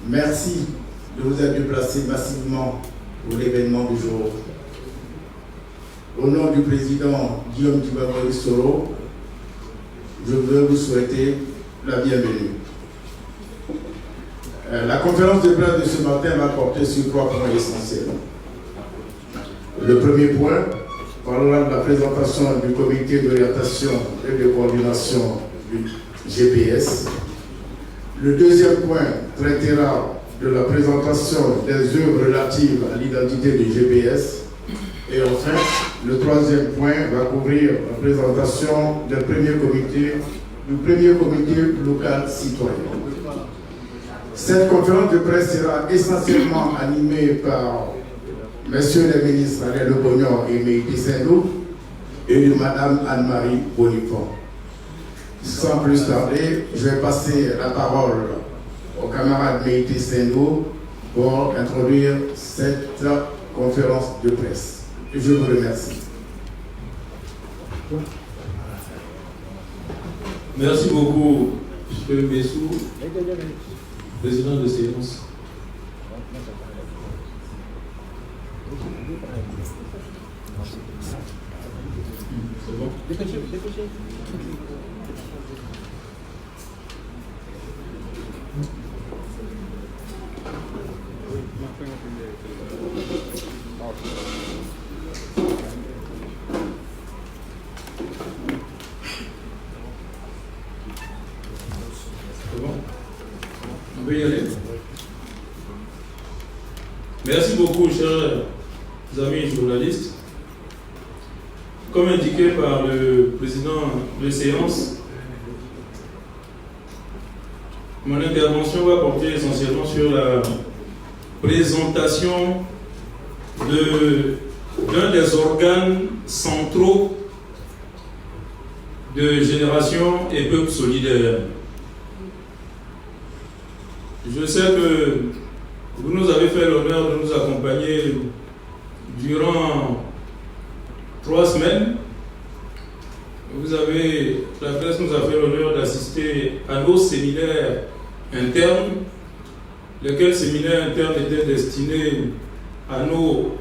merci de vous être déplacés massivement pour l'événement du jour. Au nom du président Guillaume Tibafori Soro, je veux vous souhaiter la bienvenue. La conférence de presse de ce matin va porter sur 3 points essentiels. Le premier point parlera de la présentation du comité d'orientation et de coordination du GPS. Le deuxième point traitera de la présentation des œuvres relatives à l'identité du GPS. Et enfin, le troisième point va couvrir la présentation du premier comité local citoyen. Cette conférence de presse sera essentiellement animée par messieurs les ministres Alain Le Bognon et Meïté Sindou et de Madame Anne-Marie Bonifon. Sans plus tarder, je vais passer la parole au camarade Meïté Sindou pour introduire cette conférence de presse. Je vous remercie. Merci beaucoup, M. Bessou, président de séance. C'est bon? Dépêchez. On peut y aller. Merci beaucoup, chers amis journalistes. Comme indiqué par le président de séance, mon intervention va porter essentiellement sur la présentation d'un des organes centraux de Génération et Peuple Solidaire. Je sais que vous nous avez fait l'honneur de nous accompagner durant 3 semaines. La presse nous a fait l'honneur d'assister à nos séminaires internes, lesquels séminaires internes étaient destinés à nos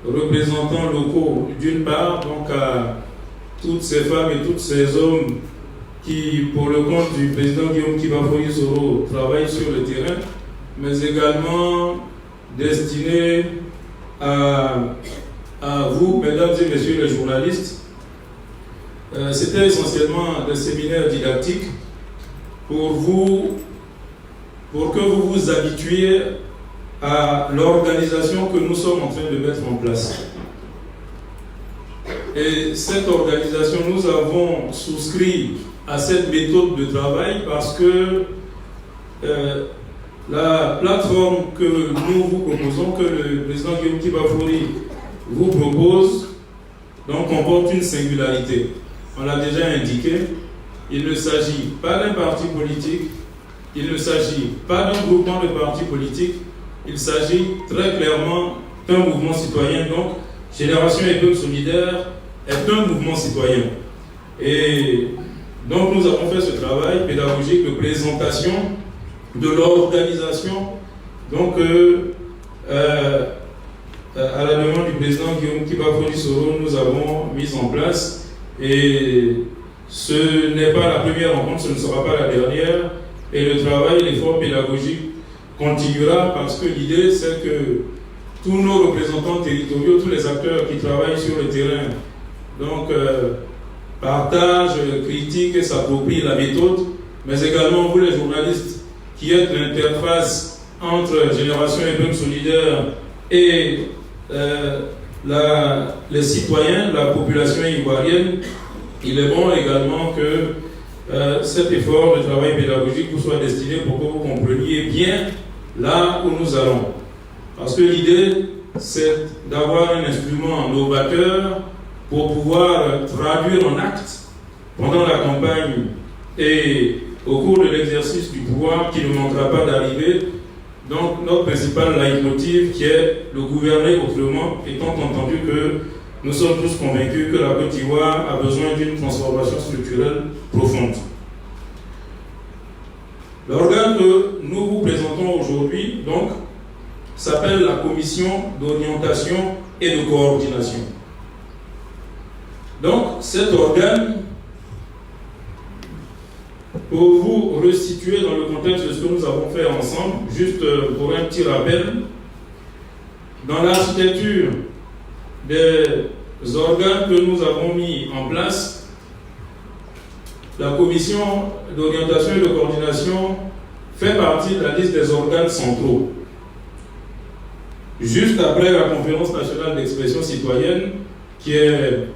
représentants locaux, d'une part, donc à toutes ces femmes et tous ces hommes qui, pour le compte du président Guillaume Tibafori Soro, travaillent sur le terrain, mais également destinés à vous, mesdames et messieurs les journalistes. C'était essentiellement des séminaires didactiques pour que vous vous habituiez à l'organisation que nous sommes en train de mettre en place. Et cette organisation, nous avons souscrit à cette méthode de travail parce que la plateforme que nous vous proposons, que le président Guillaume Tibafori vous propose, donc comporte une singularité. On l'a déjà indiqué, il ne s'agit pas d'un parti politique, il ne s'agit pas d'un groupement de partis politiques, il s'agit très clairement d'un mouvement citoyen. Donc, Génération et Peuple Solidaire est un mouvement citoyen. Et donc, nous avons fait ce travail pédagogique de présentation de l'organisation. Donc, à la demande du président Guillaume Tibafori Soro, nous avons mis en place, et ce n'est pas la première rencontre, ce ne sera pas la dernière, et le travail, l'effort pédagogique continuera parce que l'idée c'est que tous nos représentants territoriaux, tous les acteurs qui travaillent sur le terrain, donc partagent, critiquent et s'approprient la méthode, mais également vous les journalistes qui êtes l'interface entre Génération et Peuple Solidaire et les citoyens, la population ivoirienne. Il est bon également que cet effort de travail pédagogique vous soit destiné pour que vous compreniez bien là où nous allons. Parce que l'idée, c'est d'avoir un instrument novateur pour pouvoir traduire en actes pendant la campagne et au cours de l'exercice du pouvoir qui ne manquera pas d'arriver. Donc notre principal leitmotiv qui est le gouverner autrement, étant entendu que nous sommes tous convaincus que la Côte d'Ivoire a besoin d'une transformation structurelle profonde. L'organe que nous vous présentons aujourd'hui, donc, s'appelle la Commission d'orientation et de coordination. Donc, cet organe, pour vous restituer dans le contexte de ce que nous avons fait ensemble, juste pour un petit rappel, dans l'architecture des organes que nous avons mis en place, la Commission d'orientation et de coordination fait partie de la liste des organes centraux. Juste après la conférence nationale d'expression citoyenne, qui est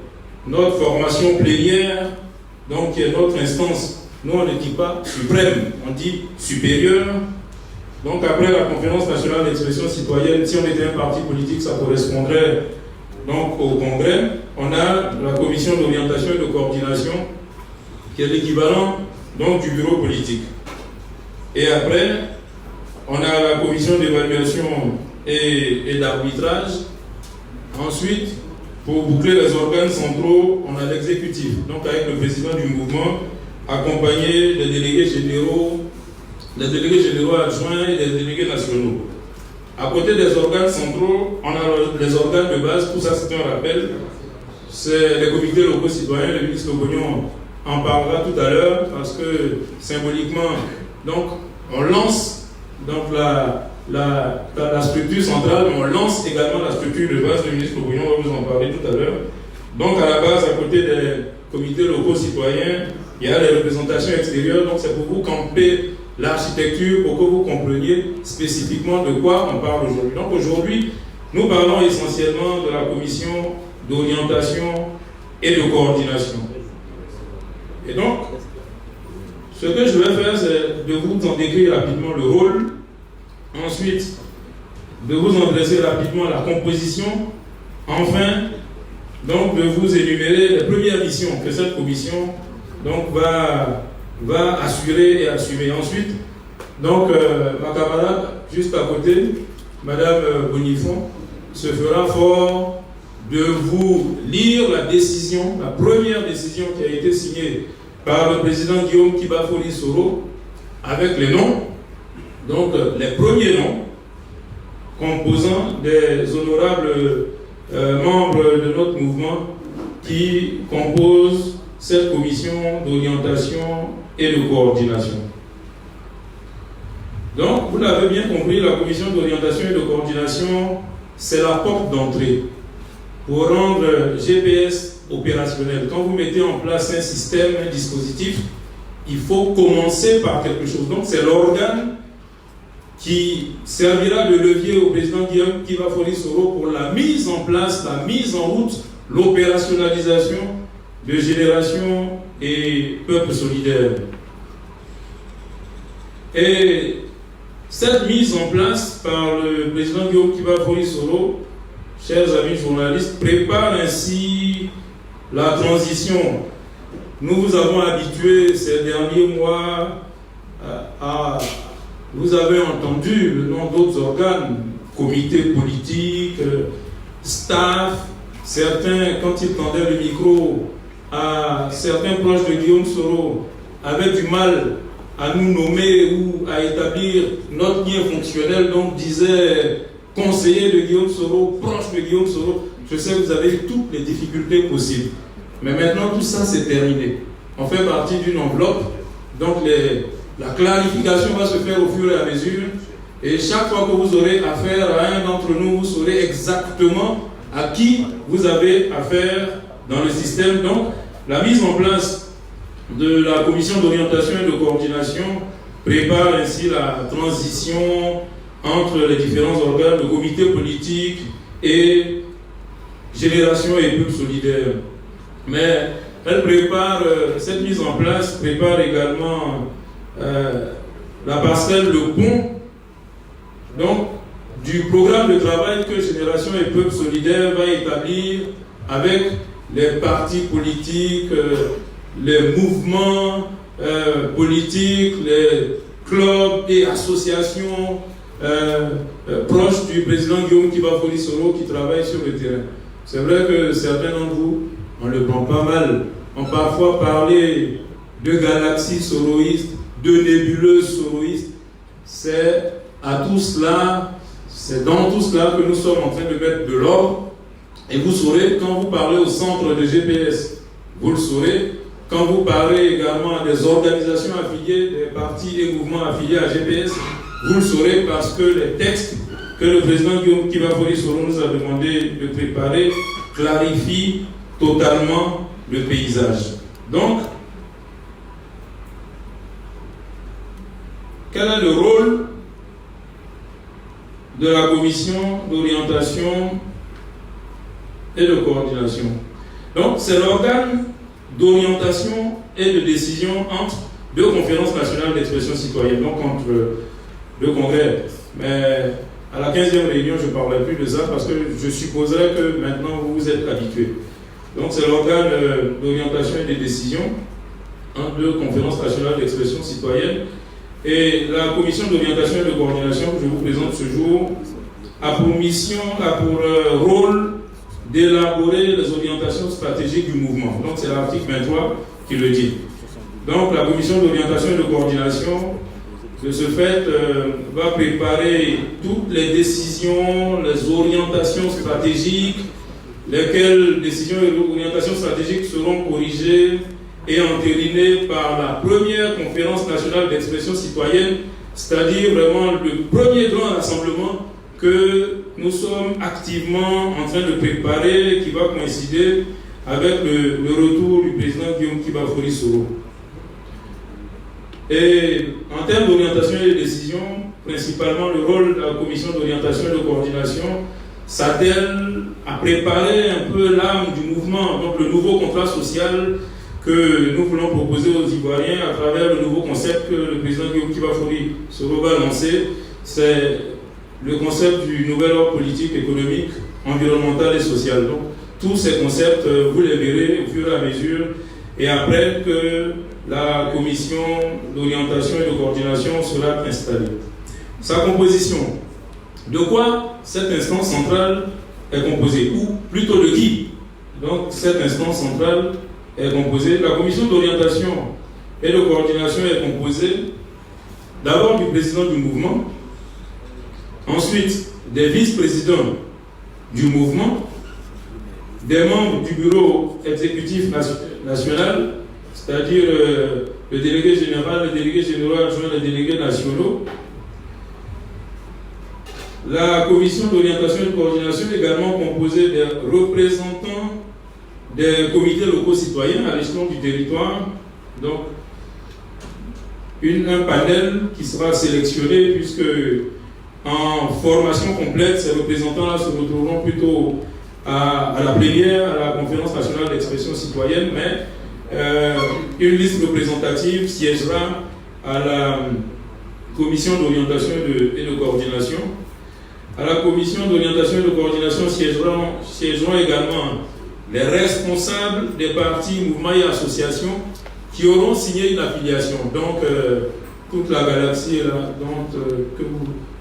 notre formation plénière, donc qui est notre instance, nous on ne dit pas suprême, on dit supérieure. Donc après la conférence nationale d'expression citoyenne, si on était un parti politique, ça correspondrait donc au Congrès. On a la commission d'orientation et de coordination, qui est l'équivalent donc du bureau politique. Et après, on a la commission d'évaluation et d'arbitrage. Ensuite, pour boucler les organes centraux, on a l'exécutif, donc avec le président du mouvement, accompagné des délégués généraux adjoints et des délégués nationaux. À côté des organes centraux, on a les organes de base, tout ça c'est un rappel, c'est les comités locaux citoyens, le ministre Ognon en parlera tout à l'heure, parce que symboliquement, donc on lance donc la structure centrale, mais on lance également la structure de base. Le ministre Ognon va vous en parler tout à l'heure. Donc à la base, à côté des comités locaux citoyens, il y a les représentations extérieures, donc c'est pour vous camper l'architecture, pour que vous compreniez spécifiquement de quoi on parle aujourd'hui. Donc aujourd'hui, nous parlons essentiellement de la commission d'orientation et de coordination. Et donc, ce que je vais faire, c'est de vous en décrire rapidement le rôle, ensuite de vous en dresser rapidement la composition, enfin, donc de vous énumérer les premières missions que cette commission donc, va assurer et assumer. Ensuite, donc ma camarade, juste à côté, Madame Bonifon, se fera fort de vous lire la décision, la première décision qui a été signée par le président Guillaume Kibafori Soro, avec les noms, donc les premiers noms composant des honorables membres de notre mouvement qui composent cette commission d'orientation et de coordination. Donc, vous l'avez bien compris, la commission d'orientation et de coordination, c'est la porte d'entrée pour rendre GPS opérationnel. Quand vous mettez en place un système, un dispositif, il faut commencer par quelque chose. Donc, c'est l'organe qui servira de levier au président Guillaume Kibafori Soro pour la mise en place, la mise en route, l'opérationnalisation de Génération et Peuple Solidaire. Et cette mise en place par le président Guillaume Kibafori Soro, chers amis journalistes, prépare ainsi la transition. Nous vous avons habitués ces derniers mois vous avez entendu le nom d'autres organes, comités politiques, staff. Certains, quand ils tendaient le micro à certains proches de Guillaume Soro, avaient du mal à nous nommer ou à établir notre lien fonctionnel, donc disaient conseiller de Guillaume Soro, proche de Guillaume Soro. Je sais que vous avez toutes les difficultés possibles. Mais maintenant, tout ça, c'est terminé. On fait partie d'une enveloppe. Donc, la clarification va se faire au fur et à mesure. Et chaque fois que vous aurez affaire à un d'entre nous, vous saurez exactement à qui vous avez affaire dans le système. Donc, la mise en place de la commission d'orientation et de coordination prépare ainsi la transition entre les différents organes, le comité politique et Génération et Peuple Solidaire. Mais elle prépare, cette mise en place prépare également la parcelle, le pont, donc, du programme de travail que Génération et Peuple Solidaire va établir avec les partis politiques, les mouvements politiques, les clubs et associations proches du président Guillaume Kibafori Soro qui travaillent sur le terrain. C'est vrai que certains d'entre vous, on le prend pas mal, ont parfois parlé de galaxies soroïstes, de nébuleuses soroïstes. C'est à tout cela, c'est dans tout cela que nous sommes en train de mettre de l'ordre. Et vous saurez, quand vous parlez au centre de GPS, vous le saurez. Quand vous parlez également à des organisations affiliées, des partis et mouvements affiliés à GPS, vous le saurez parce que les textes que le président Guillaume Kiba-Fori Soro nous a demandé de préparer clarifient totalement le paysage. Donc, quel est le rôle de la commission d'orientation et de coordination? Donc, c'est l'organe d'orientation et de décision entre deux conférences nationales d'expression citoyenne, donc entre deux congrès. Mais à la 15e réunion, je ne parlerai plus de ça parce que je supposerais que maintenant vous vous êtes habitués. Donc c'est l'organe d'orientation et de décision entre deux conférences nationales d'expression citoyenne. Et la commission d'orientation et de coordination que je vous présente ce jour a pour mission, a pour rôle d'élaborer les orientations stratégiques du mouvement. Donc c'est l'article 23 qui le dit. Donc la commission d'orientation et de coordination, de ce fait, va préparer toutes les décisions, les orientations stratégiques, lesquelles décisions et orientations stratégiques seront corrigées et entérinées par la première conférence nationale d'expression citoyenne, c'est-à-dire vraiment le premier grand rassemblement que nous sommes activement en train de préparer, qui va coïncider avec le retour du président Guillaume Kiba-Fori Soro. Et en termes d'orientation et de décision, principalement le rôle de la commission d'orientation et de coordination s'attelle à préparer un peu l'âme du mouvement, donc le nouveau contrat social que nous voulons proposer aux Ivoiriens à travers le nouveau concept que le président Guillaume Kiba-Fori Soro va lancer. C'est le concept du nouvel ordre politique, économique, environnemental et social. Donc, tous ces concepts, vous les verrez au fur et à mesure, et après que la commission d'orientation et de coordination sera installée. Sa composition. De quoi cette instance centrale est composée? Ou plutôt de qui? Donc, cette instance centrale est composée. La commission d'orientation et de coordination est composée d'abord du président du mouvement, ensuite des vice-présidents du mouvement, des membres du bureau exécutif national, c'est-à-dire le délégué général, le délégué général adjoint, les délégués nationaux. La commission d'orientation et de coordination est également composée des représentants des comités locaux citoyens à l'échelon du territoire. Donc, un panel qui sera sélectionné puisque en formation complète, ces représentants-là se retrouveront plutôt à la plénière, à la conférence nationale d'expression citoyenne, mais une liste représentative siégera à la commission d'orientation et de coordination. À la commission d'orientation et de coordination siégeront également les responsables des partis, mouvements et associations qui auront signé une affiliation. Donc, toute la galaxie est là, donc,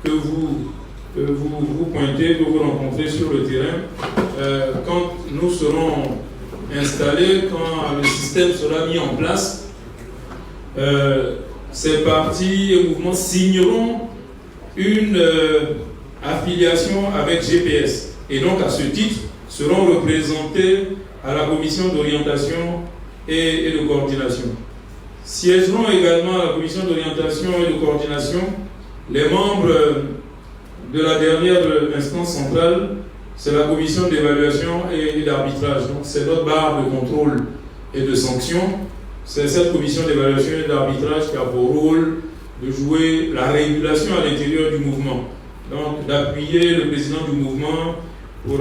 que vous pointez, que vous rencontrez sur le terrain. Quand nous serons installés, quand le système sera mis en place, ces partis et mouvements signeront une affiliation avec GPS. Et donc, à ce titre, seront représentés à la commission d'orientation et de coordination. Siégeront également à la commission d'orientation et de coordination les membres de la dernière instance centrale, c'est la commission d'évaluation et d'arbitrage. Donc c'est notre barre de contrôle et de sanction. C'est cette commission d'évaluation et d'arbitrage qui a pour rôle de jouer la régulation à l'intérieur du mouvement. Donc d'appuyer le président du mouvement pour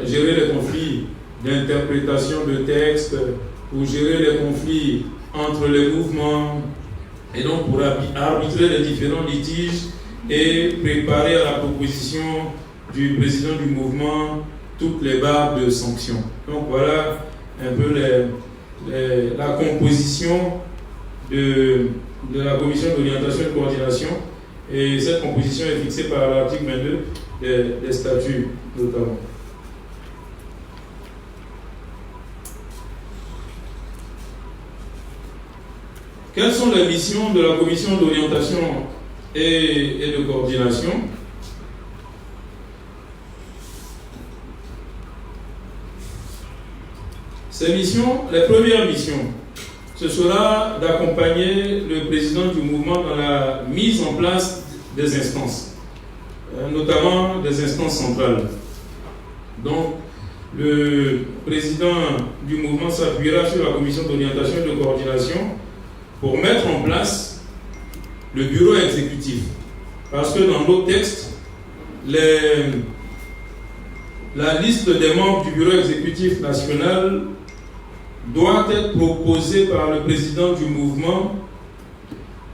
gérer les conflits d'interprétation de textes, pour gérer les conflits entre les mouvements, et donc pour arbitrer les différents litiges et préparer à la proposition du président du mouvement toutes les barres de sanctions. Donc voilà un peu la composition de la commission d'orientation et de coordination, et cette composition est fixée par l'article 22 des statuts notamment. Quelles sont les missions de la commission d'orientation et de coordination. Ces missions, les premières missions, ce sera d'accompagner le président du mouvement dans la mise en place des instances, notamment des instances centrales. Donc, le président du mouvement s'appuiera sur la commission d'orientation et de coordination pour mettre en place le bureau exécutif. Parce que dans nos textes, la liste des membres du bureau exécutif national doit être proposée par le président du mouvement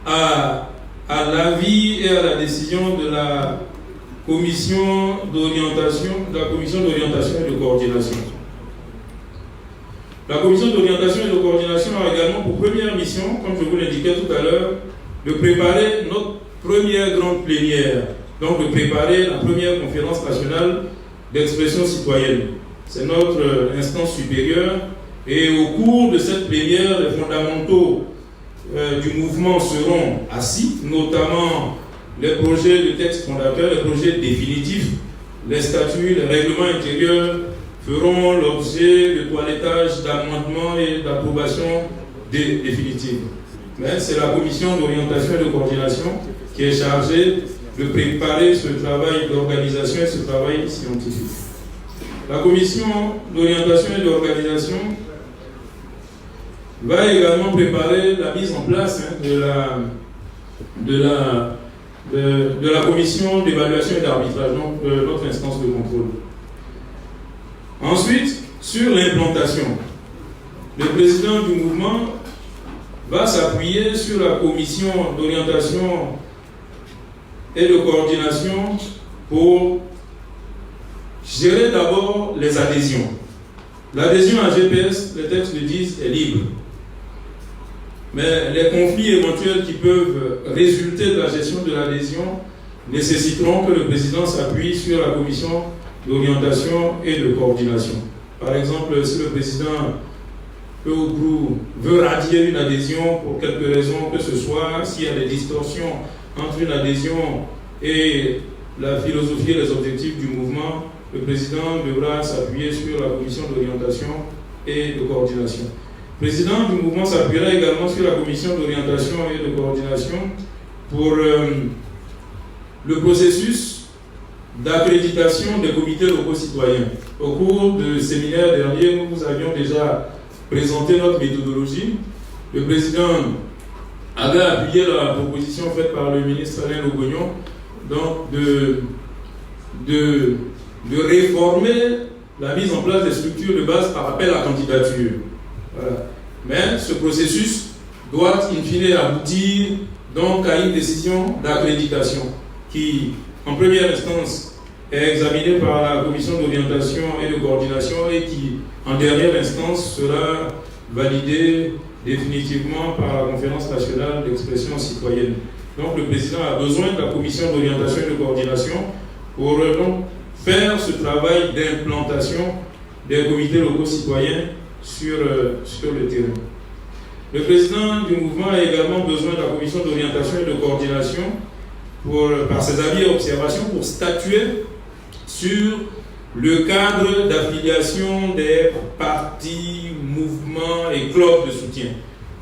à l'avis et à la décision de la commission d'orientation et de coordination. La commission d'orientation et de coordination a également pour première mission, comme je vous l'indiquais tout à l'heure, de préparer notre première grande plénière, donc de préparer la première conférence nationale d'expression citoyenne. C'est notre instance supérieure. Et au cours de cette plénière, les fondamentaux du mouvement seront assis, notamment les projets de texte fondateurs, les projets définitifs, les statuts, les règlements intérieurs feront l'objet de toilettage, d'amendements et d'approbation définitive. Mais c'est la commission d'orientation et de coordination qui est chargée de préparer ce travail d'organisation et ce travail scientifique. La commission d'orientation et d'organisation va également préparer la mise en place de la commission d'évaluation et d'arbitrage, donc notre instance de contrôle. Ensuite, sur l'implantation, le président du mouvement va s'appuyer sur la commission d'orientation et de coordination pour gérer d'abord les adhésions. L'adhésion à GPS, les textes le disent, est libre. Mais les conflits éventuels qui peuvent résulter de la gestion de l'adhésion nécessiteront que le président s'appuie sur la commission d'orientation et de coordination. Par exemple, si le président veut radier une adhésion pour quelque raison que ce soit, s'il y a des distorsions entre une adhésion et la philosophie et les objectifs du mouvement, le président devra s'appuyer sur la commission d'orientation et de coordination. Le président du mouvement s'appuiera également sur la commission d'orientation et de coordination pour le processus d'accréditation des comités locaux citoyens. Au cours du séminaire dernier, nous vous avions déjà présenté notre méthodologie. Le président avait appuyé la proposition faite par le ministre Alain Logognon, donc de réformer la mise en place des structures de base par appel à candidature. Voilà. Mais ce processus doit in fine aboutir donc à une décision d'accréditation qui, en première instance, est examinée par la commission d'orientation et de coordination et qui, en dernière instance, sera validée définitivement par la conférence nationale d'expression citoyenne. Donc le président a besoin de la commission d'orientation et de coordination pour donc faire ce travail d'implantation des comités locaux citoyens sur le terrain. Le président du mouvement a également besoin de la commission d'orientation et de coordination par ses avis et observations pour statuer sur le cadre d'affiliation des partis, mouvements et clubs de soutien.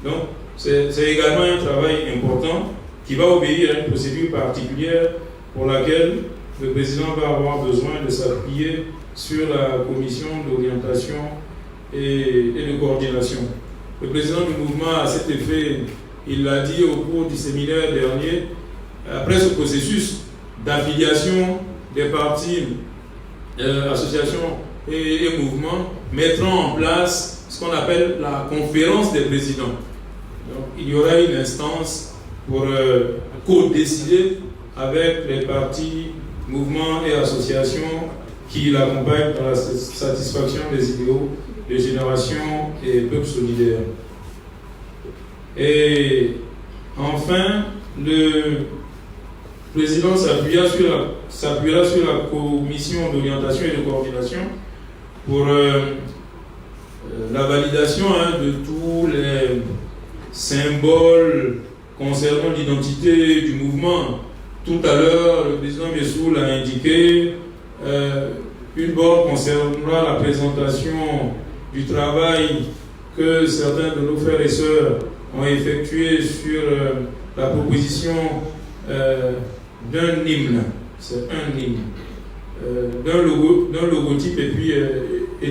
Donc, c'est également un travail important qui va obéir à une procédure particulière pour laquelle le président va avoir besoin de s'appuyer sur la commission d'orientation et de coordination. Le président du mouvement, à cet effet, il l'a dit au cours du séminaire dernier, après ce processus d'affiliation des partis, associations et mouvements, mettront en place ce qu'on appelle la conférence des présidents. Donc, il y aura une instance pour co-décider avec les partis, mouvements et associations qui l'accompagnent dans la satisfaction des idéaux de génération et peuple solidaire. Et enfin, le président s'appuiera sur la commission d'orientation et de coordination pour la validation de tous les symboles concernant l'identité du mouvement. Tout à l'heure, le président Messou l'a indiqué, une borne concernera la présentation du travail que certains de nos frères et sœurs ont effectué sur la proposition d'un hymne. C'est un hymne. D'un logotype et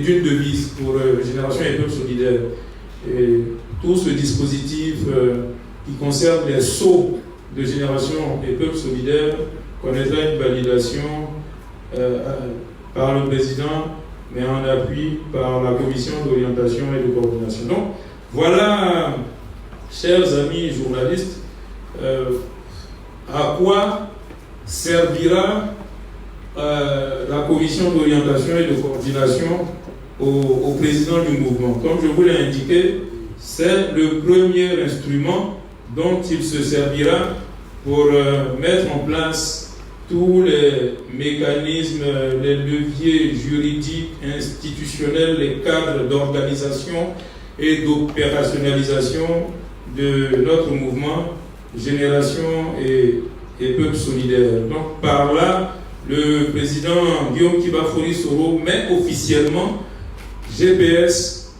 d'une devise pour Génération et Peuple Solidaire. Et tout ce dispositif qui concerne les sceaux de Génération et Peuple Solidaire connaîtra une validation par le président, mais en appui par la commission d'orientation et de coordination. Donc, voilà, chers amis journalistes, à quoi servira la commission d'orientation et de coordination au président du mouvement. Comme je vous l'ai indiqué, c'est le premier instrument dont il se servira pour mettre en place tous les mécanismes, les leviers juridiques, institutionnels, les cadres d'organisation et d'opérationnalisation de notre mouvement Génération et Peuple Solidaire. Donc par là, le président Guillaume Kibafori Soro met officiellement GPS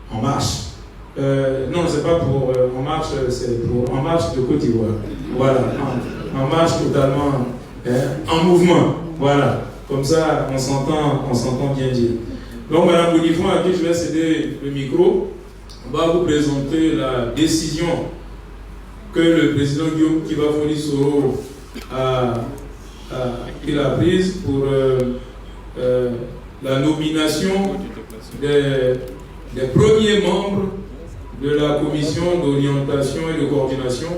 En Marche. Non, c'est pas pour En Marche, c'est pour En Marche de Côte d'Ivoire. Voilà, En Marche totalement en mouvement. Voilà, comme ça on s'entend bien dire. Donc Madame Bonifon, à qui je vais céder le micro, on va vous présenter la décision que le président Guillaume Kibafori Soro qu'il a prise pour la nomination des premiers membres de la commission d'orientation et de coordination.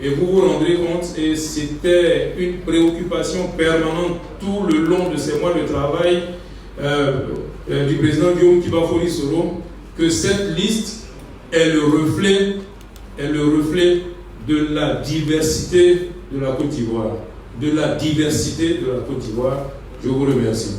Et vous vous rendrez compte, et c'était une préoccupation permanente tout le long de ces mois de travail du président Guillaume Kibafori Soro, que cette liste est le reflet de la diversité de la Côte d'Ivoire. De la diversité de la Côte d'Ivoire. Je vous remercie.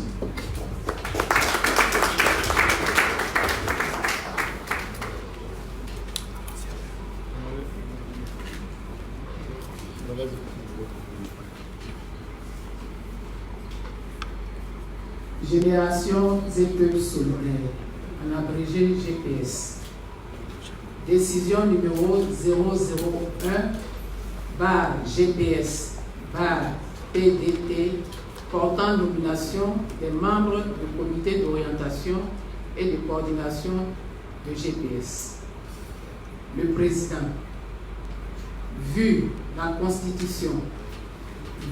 Génération et Peuple Solidaire, en abrégé GPS. Décision numéro 001/GPS/PDT portant nomination des membres du comité d'orientation et de coordination de GPS. Le président, vu la Constitution,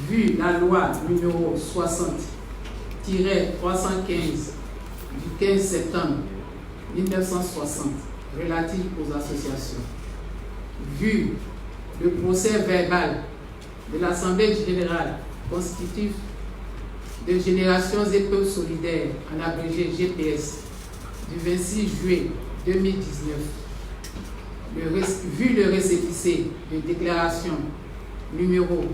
vu la loi numéro 60-315 du 15 septembre 1960 relative aux associations, vu le procès verbal de l'Assemblée générale constitutive de Générations et Peuples Solidaires, en abrégé GPS, du 26 juillet 2019, vu le récépissé de déclaration numéro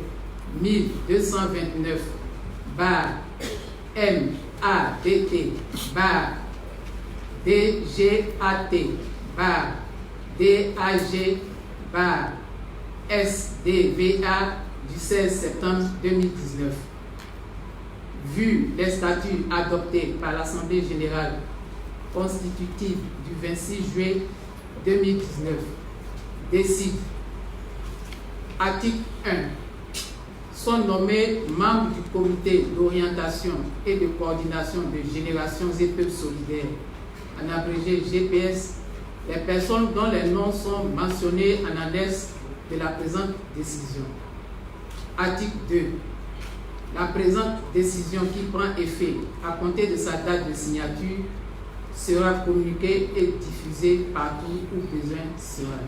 1229/MADT/DGAT/DAG/SDVA du 16 septembre 2019, vu les statuts adoptés par l'Assemblée générale constitutive du 26 juillet 2019, décide, article 1, sont nommés membres du comité d'orientation et de coordination de Générations et Peuples Solidaires, en abrégé GPS, les personnes dont les noms sont mentionnés en annexe de la présente décision. Article 2. La présente décision qui prend effet à compter de sa date de signature sera communiquée et diffusée partout où besoin sera.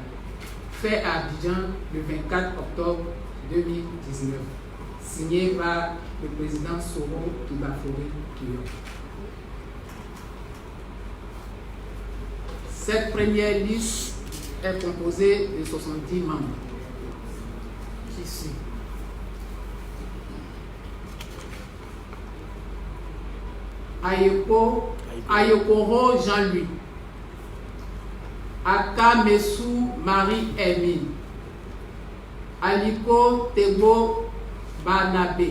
Fait à Abidjan le 24 octobre 2019. Signé par le président Soro Kibafori Soro. Cette première liste est composée de 70 membres qui suivent. Ayokoro Jean-Louis, Aka Messou Marie-Hermine, Aliko Tego Barnabé,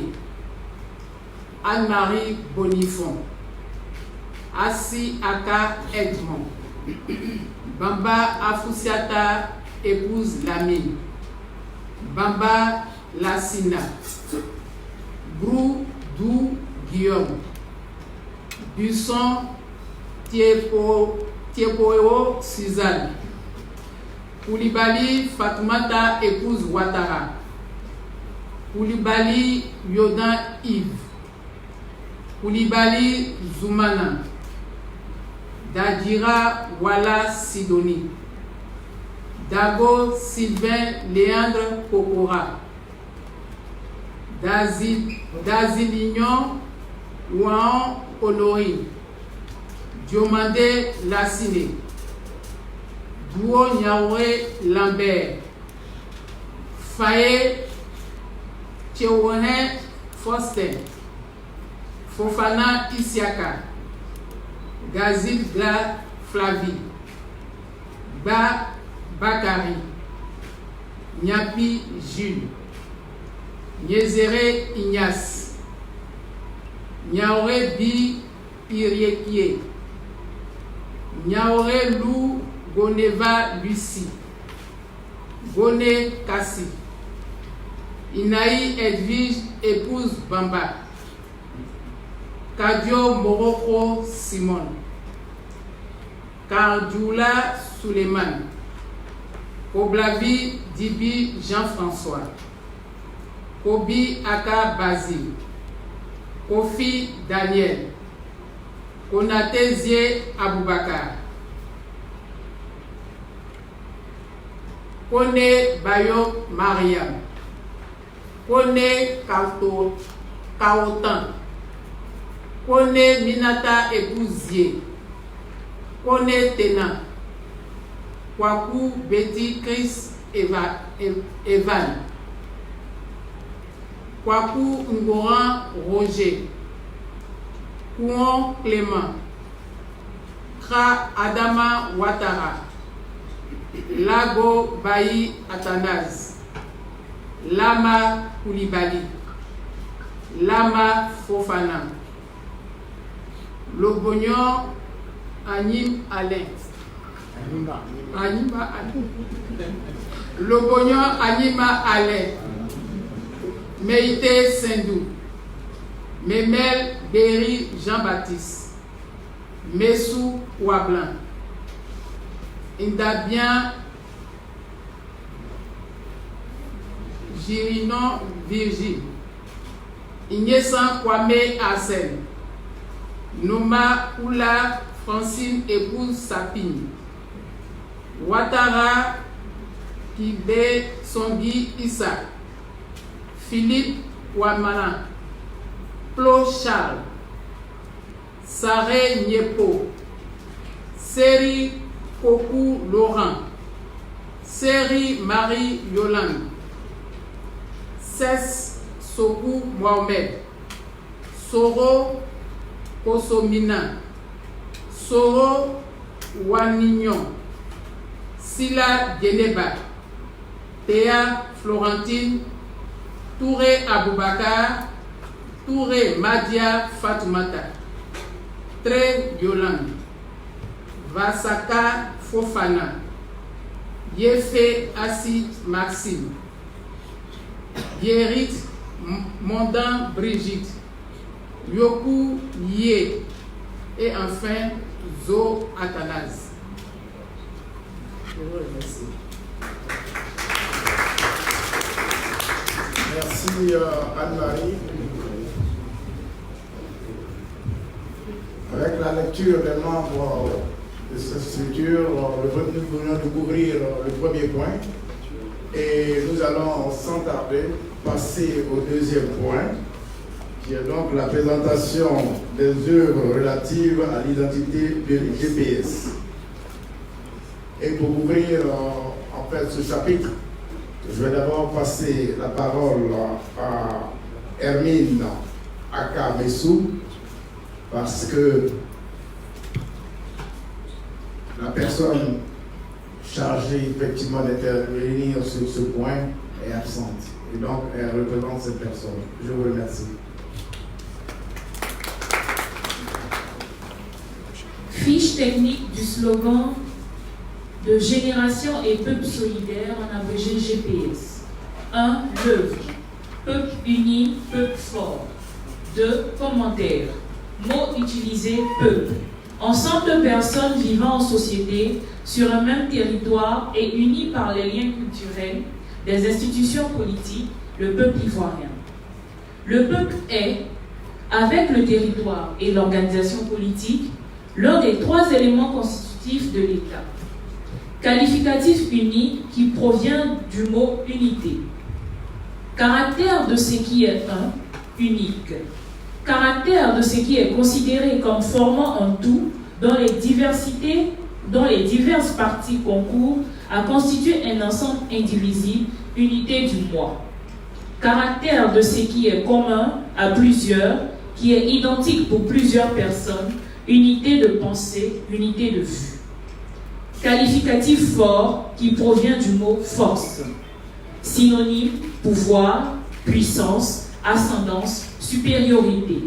Anne-Marie Bonifon, Assi Aka Edmond, Bamba Afoussiata, épouse Lamine, Bamba Lassina, Brou Dou Guillaume, Busson Tiepoeo Suzanne, Koulibaly Fatoumata, épouse Ouattara, Koulibaly Yodan Yves, Koulibaly Zoumana, Dadjira Wala Sidoni, Dago Sylvain Léandre Kokora, Dazilignon Ouan Honorine, Diomandé Lassine, Douo Niaouré Lambert, Faye Tcheouhen Foster, Fofana Isiaka, Gazil Gla Flavie, Ba Bakari, Nyapi Jules, Nyezere Ignace, Niaouré Bi Iriekie, Niaouré Lou Goneva Lucie, Gone Kassi, Inaï Edwige épouse Bamba, Kadio Moroko Simon, Kardioula Suleiman, Koblavi Dibi Jean-François, Kobi Aka Basile, Kofi Daniel, Konatezie Aboubakar, Kone Bayo Mariam, Kone Kaotan, Kone Minata Epouzier, Kone Tena, Kwaku Betty Chris Evan, Kwaku Ngoran Roger, Kouon Clément, Kra Adama Ouattara, Lago Bayi Athanase, Lama Koulibaly, Lama Fofana, Lobognon Anim Alain, Lobognon Anima Alain, Meïté Sindou, Memel Berry Jean-Baptiste, Messou Ouablan, Indabian Girinon Virgile, Ignesan Kwame Arsène, Noma Oula Francine épouse Sapine, Ouattara Kibe Songi Issa, Philippe Ouamana, Plo Charles, Saré Niepo, Seri Kokou Laurent, Seri Marie Yolande, Cess Sokou Mohamed, Soro Kosomina, Soro Wanignon, Sila Geneba, Théa Florentine, Touré Aboubakar, Touré Madia Fatoumata, Tré Yolande, Vasaka Fofana, Yefe Assi Maxime, Yerit Mondan Brigitte, Yoku Yé et enfin Zo Athanase. Je vous remercie. Merci Anne-Marie. Avec la lecture des membres de cette structure, nous venons de couvrir le premier point et nous allons sans tarder passer au deuxième point, qui est donc la présentation des œuvres relatives à l'identité du GPS. Et pour ouvrir en fait ce chapitre, je vais d'abord passer la parole à Hermine Akamessou, parce que la personne chargée effectivement d'intervenir sur ce point est absente. Et donc, elle représente cette personne. Je vous remercie. Fiche technique du slogan de Génération et Peuple solidaire, en abrégé GPS. 1. L'œuvre. Peuple uni, peuple fort. 2. Commentaire. Mot utilisé, peuple. Ensemble de personnes vivant en société sur un même territoire et unies par les liens culturels des institutions politiques, le peuple ivoirien. Le peuple est, avec le territoire et l'organisation politique, l'un des 3 éléments constitutifs de l'État. Qualificatif uni qui provient du mot unité. Caractère de ce qui est un, unique. Caractère de ce qui est considéré comme formant un tout dont les diverses parties concourent à constituer un ensemble indivisible, unité du moi. Caractère de ce qui est commun à plusieurs, qui est identique pour plusieurs personnes, unité de pensée, unité de vue. Qualificatif fort qui provient du mot force. Synonyme, pouvoir, puissance, ascendance, supériorité.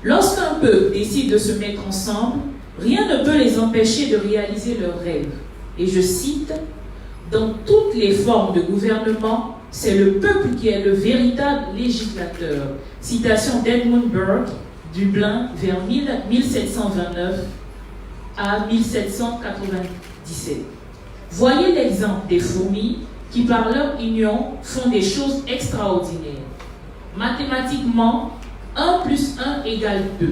Lorsqu'un peuple décide de se mettre ensemble, rien ne peut les empêcher de réaliser leurs rêves. Et je cite, « Dans toutes les formes de gouvernement, c'est le peuple qui est le véritable législateur. » Citation d'Edmund Burke, Dublin, vers 1729 à 1797. Voyez l'exemple des fourmis qui, par leur union, font des choses extraordinaires. Mathématiquement, 1 plus 1 égale 2,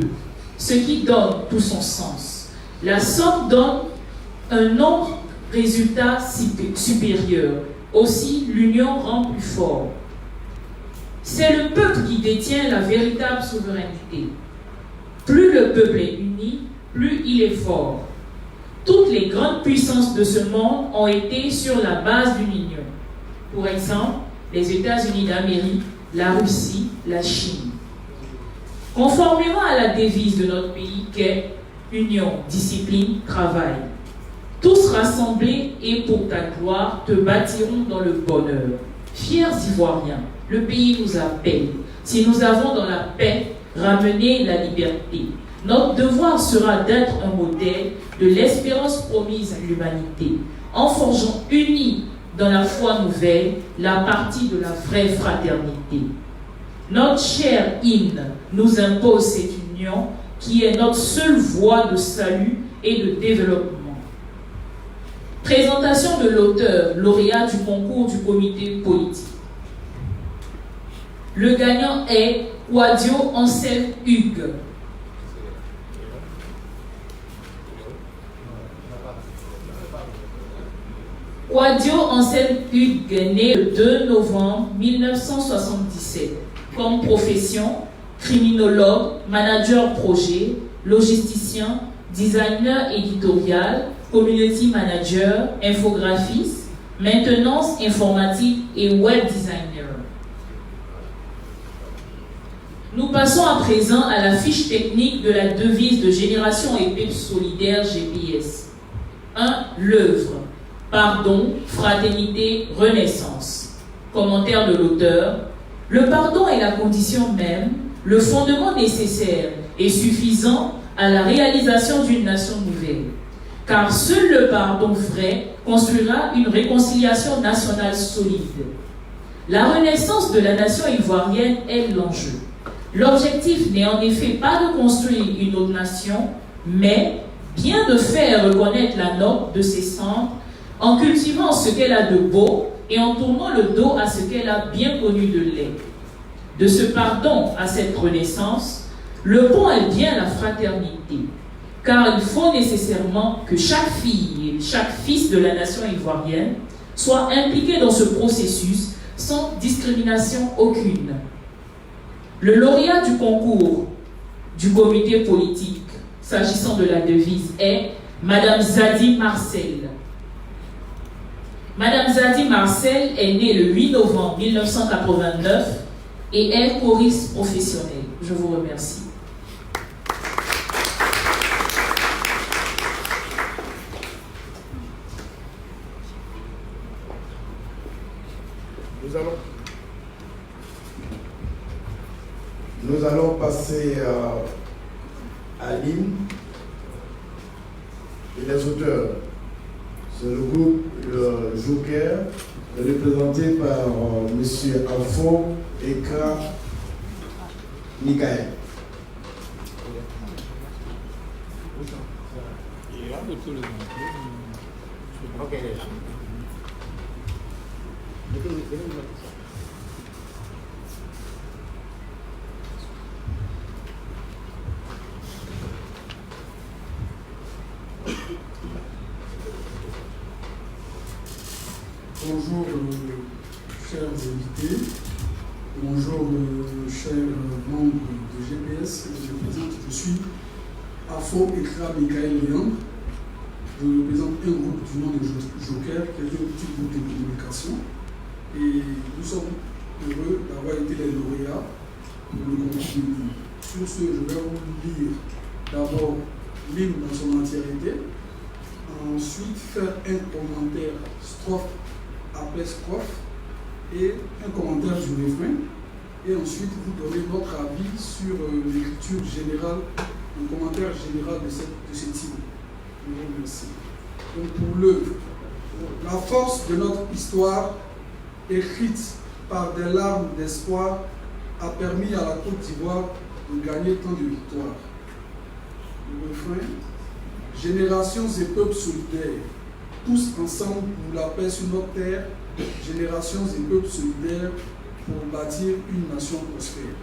ce qui donne tout son sens. La somme donne un nombre résultat supérieur. Aussi, l'union rend plus fort. C'est le peuple qui détient la véritable souveraineté. Plus le peuple est uni, plus il est fort. Toutes les grandes puissances de ce monde ont été sur la base d'une union. Pour exemple, les États-Unis d'Amérique, la Russie, la Chine. Conformément à la devise de notre pays qu'est union, discipline, travail. Tous rassemblés et pour ta gloire te bâtirons dans le bonheur. Fiers Ivoiriens, le pays nous appelle. Si nous avons dans la paix ramené la liberté, notre devoir sera d'être un modèle de l'espérance promise à l'humanité, en forgeant unis dans la foi nouvelle la partie de la vraie fraternité. Notre cher hymne nous impose cette union qui est notre seule voie de salut et de développement. Présentation de l'auteur, lauréat du concours du comité politique. Le gagnant est Kwadio Anselme Hugues. Kwadio Anselme Hugues est né le 2 novembre 1977. Comme profession, criminologue, manager projet, logisticien, designer éditorial, community manager, infographiste, maintenance informatique et web designer. Nous passons à présent à la fiche technique de la devise de Génération et Peuple solidaire GPS. 1. L'œuvre. Pardon, fraternité, renaissance. Commentaire de l'auteur. Le pardon est la condition même, le fondement nécessaire et suffisant à la réalisation d'une nation nouvelle. Car seul le pardon vrai construira une réconciliation nationale solide. La renaissance de la nation ivoirienne est l'enjeu. L'objectif n'est en effet pas de construire une autre nation, mais bien de faire reconnaître la nôtre de ses cendres en cultivant ce qu'elle a de beau et en tournant le dos à ce qu'elle a bien connu de laid. De ce pardon à cette renaissance, le pont est bien la fraternité, car il faut nécessairement que chaque fille et chaque fils de la nation ivoirienne soient impliqués dans ce processus sans discrimination aucune. Le lauréat du concours du comité politique, s'agissant de la devise, est Madame Zadi Marcel. Madame Zadi Marcel est née le 8 novembre 1989 et est choriste professionnelle. Je vous remercie. Nous allons passer à l'hymne et les auteurs. C'est le groupe Joker, représenté par M. Alfo Ekra Mikael. Bonjour chers invités, bonjour chers membres de GPS que je présente. Je suis Afo Ekra Mikael Liang. Je représente un groupe du nom de Joker, qui est un petit groupe de communication. Et nous sommes heureux d'avoir été les lauréats pour le concours de l'hymne. Sur ce, je vais vous lire d'abord l'hymne dans son entièreté, ensuite faire un commentaire strophe après strophe et un commentaire du refrain, et ensuite vous donner notre avis sur l'écriture générale, un commentaire général de cette hymne. Je vous remercie. Donc pour l'œuvre, la force de notre histoire, écrite par des larmes d'espoir, a permis à la Côte d'Ivoire de gagner tant de victoires. Le refrain, générations et peuples solidaires, tous ensemble pour la paix sur notre terre, générations et peuples solidaires pour bâtir une nation prospère.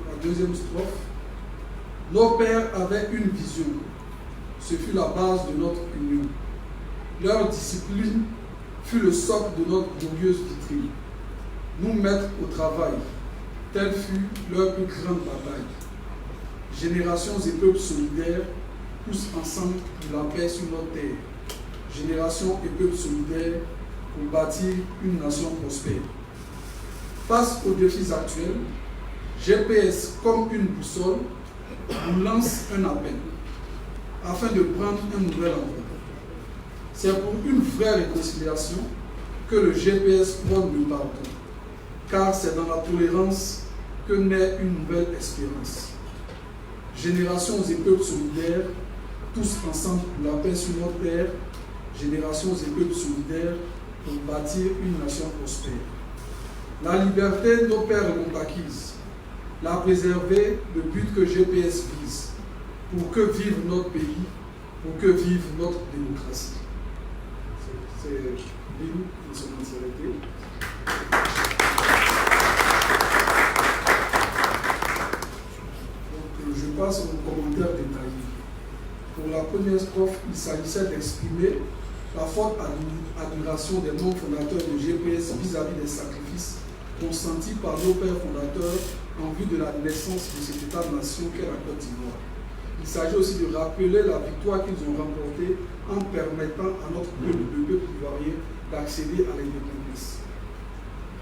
La deuxième strophe, nos pères avaient une vision, ce fut la base de notre union. Leur discipline fut le socle de notre glorieuse vitrine. Nous mettre au travail, telle fut leur plus grande bataille. Générations et peuples solidaires, tous ensemble pour la paix sur notre terre. Générations et peuples solidaires pour bâtir une nation prospère. Face aux défis actuels, GPS, comme une boussole, nous lance un appel afin de prendre un nouvel envol. C'est pour une vraie réconciliation que le GPS prône le pardon, car c'est dans la tolérance que naît une nouvelle espérance. Générations et peuples solidaires, tous ensemble pour la paix sur notre terre, générations et peuples solidaires pour bâtir une nation prospère. La liberté, nos pères l'ont acquise. La préserver, le but que GPS vise, pour que vive notre pays, pour que vive notre démocratie. C'est l'hymne de son entièreté. Donc, je passe au commentaire détaillé. Pour la première strophe, il s'agissait d'exprimer la forte admiration des membres fondateurs de GPS vis-à-vis des sacrifices consentis par nos pères fondateurs en vue de la naissance de cet État-nation qu'est la Côte d'Ivoire. Il s'agit aussi de rappeler la victoire qu'ils ont remportée en permettant à notre peuple, le peuple ivoirien, d'accéder à l'indépendance.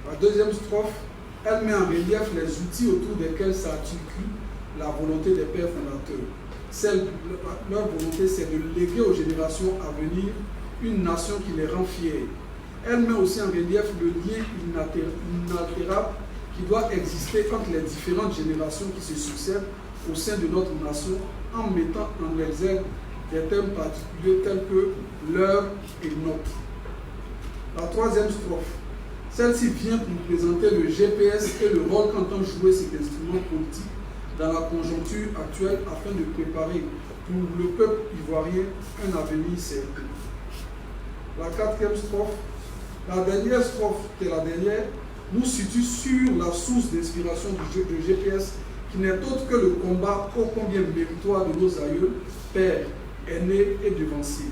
La deuxième strophe, elle met en relief les outils autour desquels s'articule la volonté des pères fondateurs. Leur volonté, c'est de léguer aux générations à venir une nation qui les rend fiers. Elle met aussi en relief le lien inaltérable qui doit exister entre les différentes générations qui se succèdent au sein de notre nation, en mettant en exergue des thèmes particuliers tels que leur et notre. La troisième strophe, celle-ci vient pour nous présenter le GPS et le rôle qu'entend jouer cet instrument politique dans la conjoncture actuelle afin de préparer pour le peuple ivoirien un avenir certain. La quatrième strophe, la dernière strophe, qui est la dernière, nous situe sur la source d'inspiration du GPS, qui n'est autre que le combat ô combien méritoire de nos aïeux, pères, aînés et devanciers.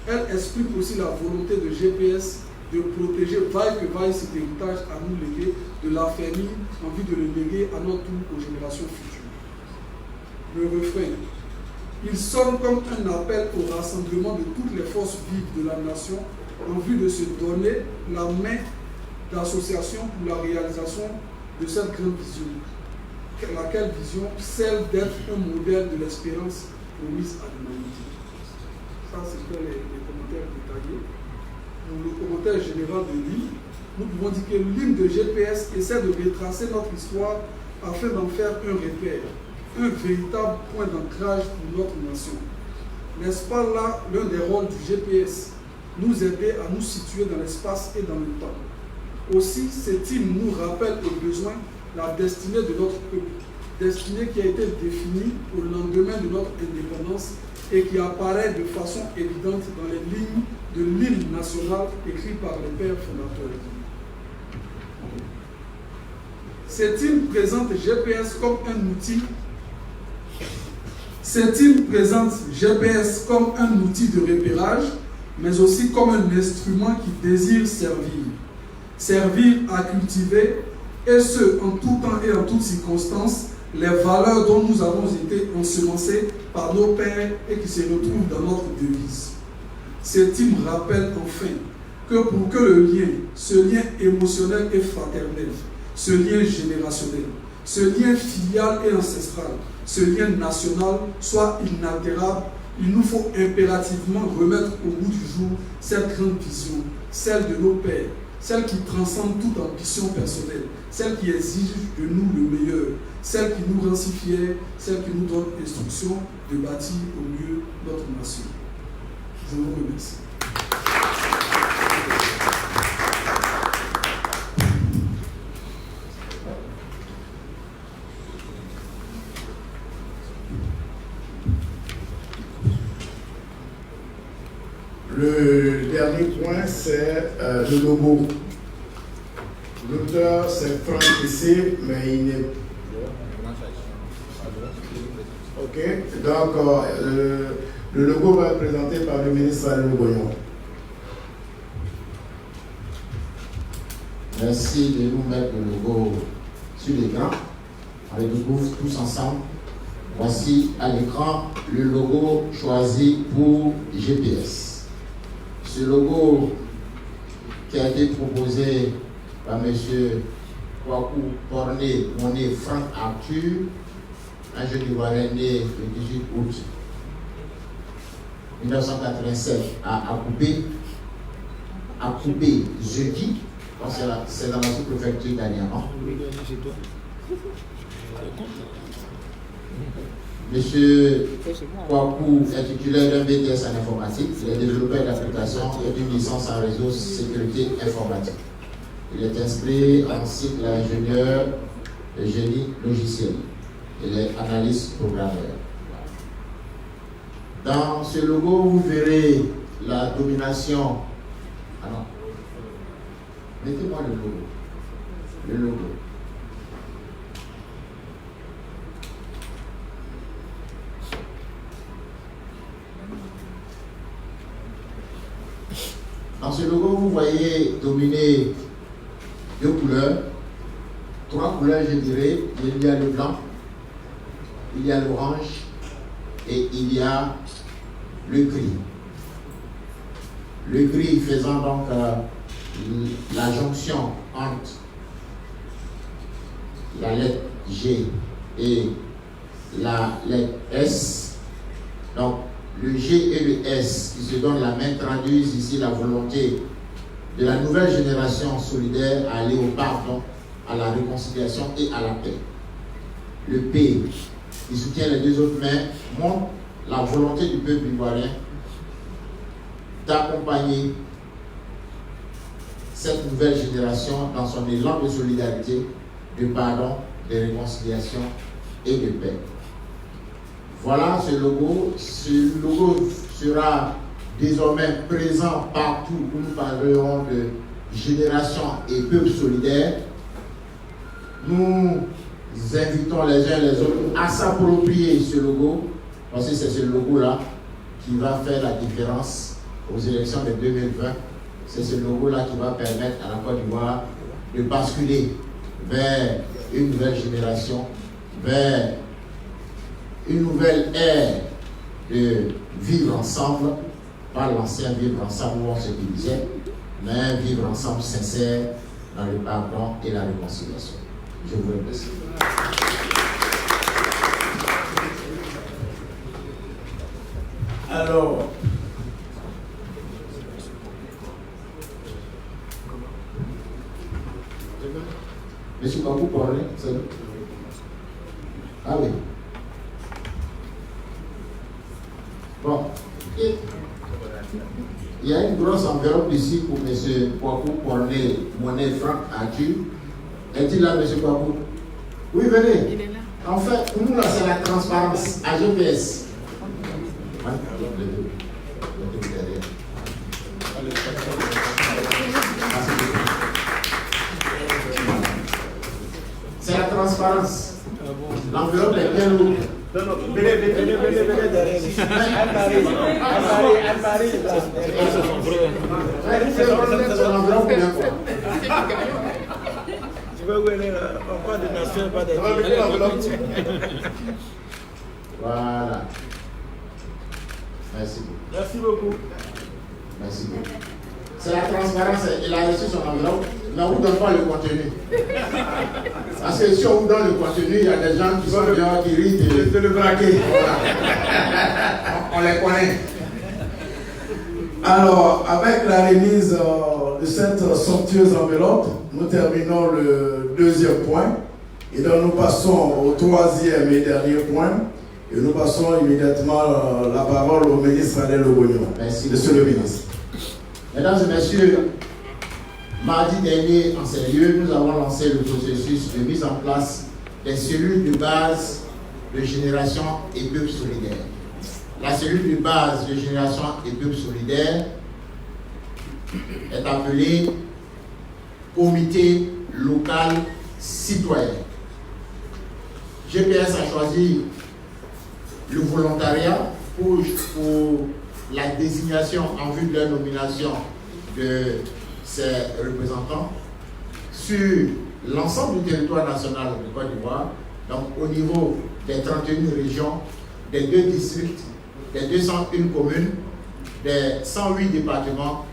Elle explique aussi la volonté de GPS de protéger vaille que vaille cet héritage à nous léguer de la famille en vue de le léguer à notre tour aux générations futures. Le refrain. Il sonne comme un appel au rassemblement de toutes les forces vives de la nation en vue de se donner la main d'association pour la réalisation de cette grande vision. Laquelle vision? Celle d'être un modèle de l'espérance promise à l'humanité. Ça, c'était les commentaires détaillés. Pour le commentaire général de l'hymne, nous pouvons dire que l'hymne de GPS essaie de retracer notre histoire afin d'en faire un repère, un véritable point d'ancrage pour notre nation. N'est-ce pas là l'un des rôles du GPS, nous aider à nous situer dans l'espace et dans le temps? Aussi, cette hymne nous rappelle au besoin la destinée de notre peuple, destinée qui a été définie au lendemain de notre indépendance et qui apparaît de façon évidente dans les lignes de l'hymne national écrit par les pères fondateurs. Cette hymne présente GPS comme un outil. Cette hymne présente GPS comme un outil de repérage, mais aussi comme un instrument qui désire servir. Servir à cultiver, et ce, en tout temps et en toutes circonstances, les valeurs dont nous avons été ensemencés par nos pères et qui se retrouvent dans notre devise. Cette hymne rappelle enfin que pour que le lien, ce lien émotionnel et fraternel, ce lien générationnel, ce lien filial et ancestral, ce lien national soit inaltérable, il nous faut impérativement remettre au bout du jour cette grande vision, celle de nos pères, celle qui transcende toute ambition personnelle, celle qui exige de nous le meilleur, celle qui nous rend si fiers, celle qui nous donne l'instruction de bâtir au mieux notre nation. Je vous remercie. Le dernier point, c'est le logo. L'auteur, c'est Franck Kessé, mais il n'est... Ok, donc le logo va être présenté par le ministre Alain Goyon. Merci de nous mettre le logo sur l'écran. On le découvre tous ensemble. Voici à l'écran le logo choisi pour GPS. Ce logo qui a été proposé par M. Kwaku Porné Moné Franck Arthur, un jeune Ivoirien né le 18 août 1987 à Akoubé jeudi, c'est dans la sous-préfecture d'Aniama. Monsieur Kwaku est titulaire d'un BTS en informatique, il est développeur d'applications et d'une licence en réseau sécurité informatique. Il est inscrit en cycle ingénieur de génie logiciel. Il est analyste programmeur. Dans ce logo, vous verrez la domination. Ah non. Mettez-moi le logo. Le logo. Dans ce logo, vous voyez dominer deux couleurs, trois couleurs, je dirais. Il y a le blanc, il y a l'orange et il y a le gris. Le gris faisant donc la jonction entre la lettre G et la lettre S. Donc, le G et le S qui se donnent la main traduisent ici la volonté de la nouvelle génération solidaire à aller au pardon, à la réconciliation et à la paix. Le P qui soutient les deux autres mains montre la volonté du peuple ivoirien d'accompagner cette nouvelle génération dans son élan de solidarité, de pardon, de réconciliation et de paix. Voilà ce logo. Ce logo sera désormais présent partout où nous parlerons de génération et peuple solidaire. Nous invitons les uns les autres à s'approprier ce logo, parce que c'est ce logo-là qui va faire la différence aux élections de 2020. C'est ce logo-là qui va permettre à la Côte d'Ivoire de basculer vers une nouvelle génération, vers une nouvelle ère de vivre ensemble, pas l'ancien vivre ensemble où on se divisait, mais un vivre ensemble sincère dans le pardon et la réconciliation. Je vous remercie. Alors, Monsieur Kwaku Porné, c'est Ah oui. Bon. Il y a une grosse enveloppe ici pour M. Kwaku Cornet, monnaie franc Adu. Est-il là, M. Kwaku? Oui, venez. Il est là. En fait, pour nous, là, c'est la transparence à GPS. C'est la transparence. L'enveloppe est bien lourde. Non, non, venez derrière. Anne-Marie. Tu veux venir, on parle de nation, pas de... Voilà. Merci beaucoup. Merci beaucoup. Merci beaucoup. C'est la transparence. Il a reçu son enveloppe, mais on ne vous donne pas le contenu. Parce que si on vous donne le contenu, il y a des gens qui sont dehors, qui rient de le braquer. Voilà. On les connaît. Alors, avec la remise de cette somptueuse enveloppe, nous terminons le deuxième point. Et donc nous passons au troisième et dernier point. Et nous passons immédiatement la parole au ministre Alain Logognon. Merci. Monsieur le ministre. Mesdames et messieurs, mardi dernier, en ces lieux, nous avons lancé le processus de mise en place des cellules de base de génération et peuple solidaire. La cellule de base de génération et peuple solidaire est appelée Comité local citoyen. GPS a choisi le volontariat pour la désignation en vue de la nomination de ses représentants sur l'ensemble du territoire national de Côte d'Ivoire, donc au niveau des 31 régions, des 2 districts, des 201 communes, des 108 départements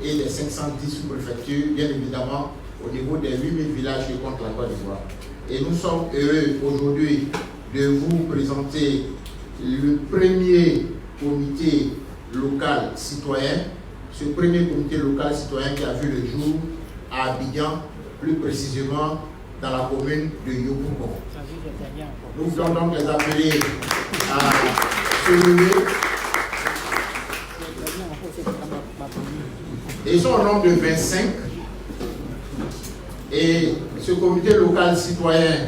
et des 510 sous-préfectures, bien évidemment au niveau des 8000 villages que compte la Côte d'Ivoire. Et nous sommes heureux aujourd'hui de vous présenter le premier comité local citoyen, ce premier comité local citoyen qui a vu le jour à Abidjan, plus précisément dans la commune de Yopougon. Nous voulons donc les appeler à se lever. Et ils sont au nombre de 25. Et ce comité local citoyen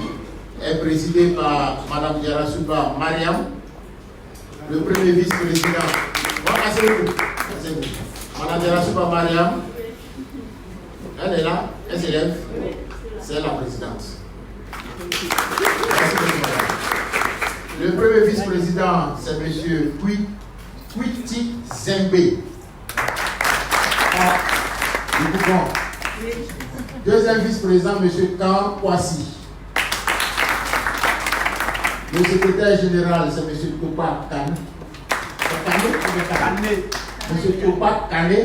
est présidé par Mme Yarasuba Mariam, le premier vice-président. Bon, asseyez-vous. Mme Yarasuba Mariam, elle est là, elle s'élève, c'est la présidente. Le premier vice-président, c'est M. Kwiti Zembe. Deuxième vice-président, M. Kan Kwasi. Le secrétaire général, c'est M. Topa Kane. M. Topa Kane.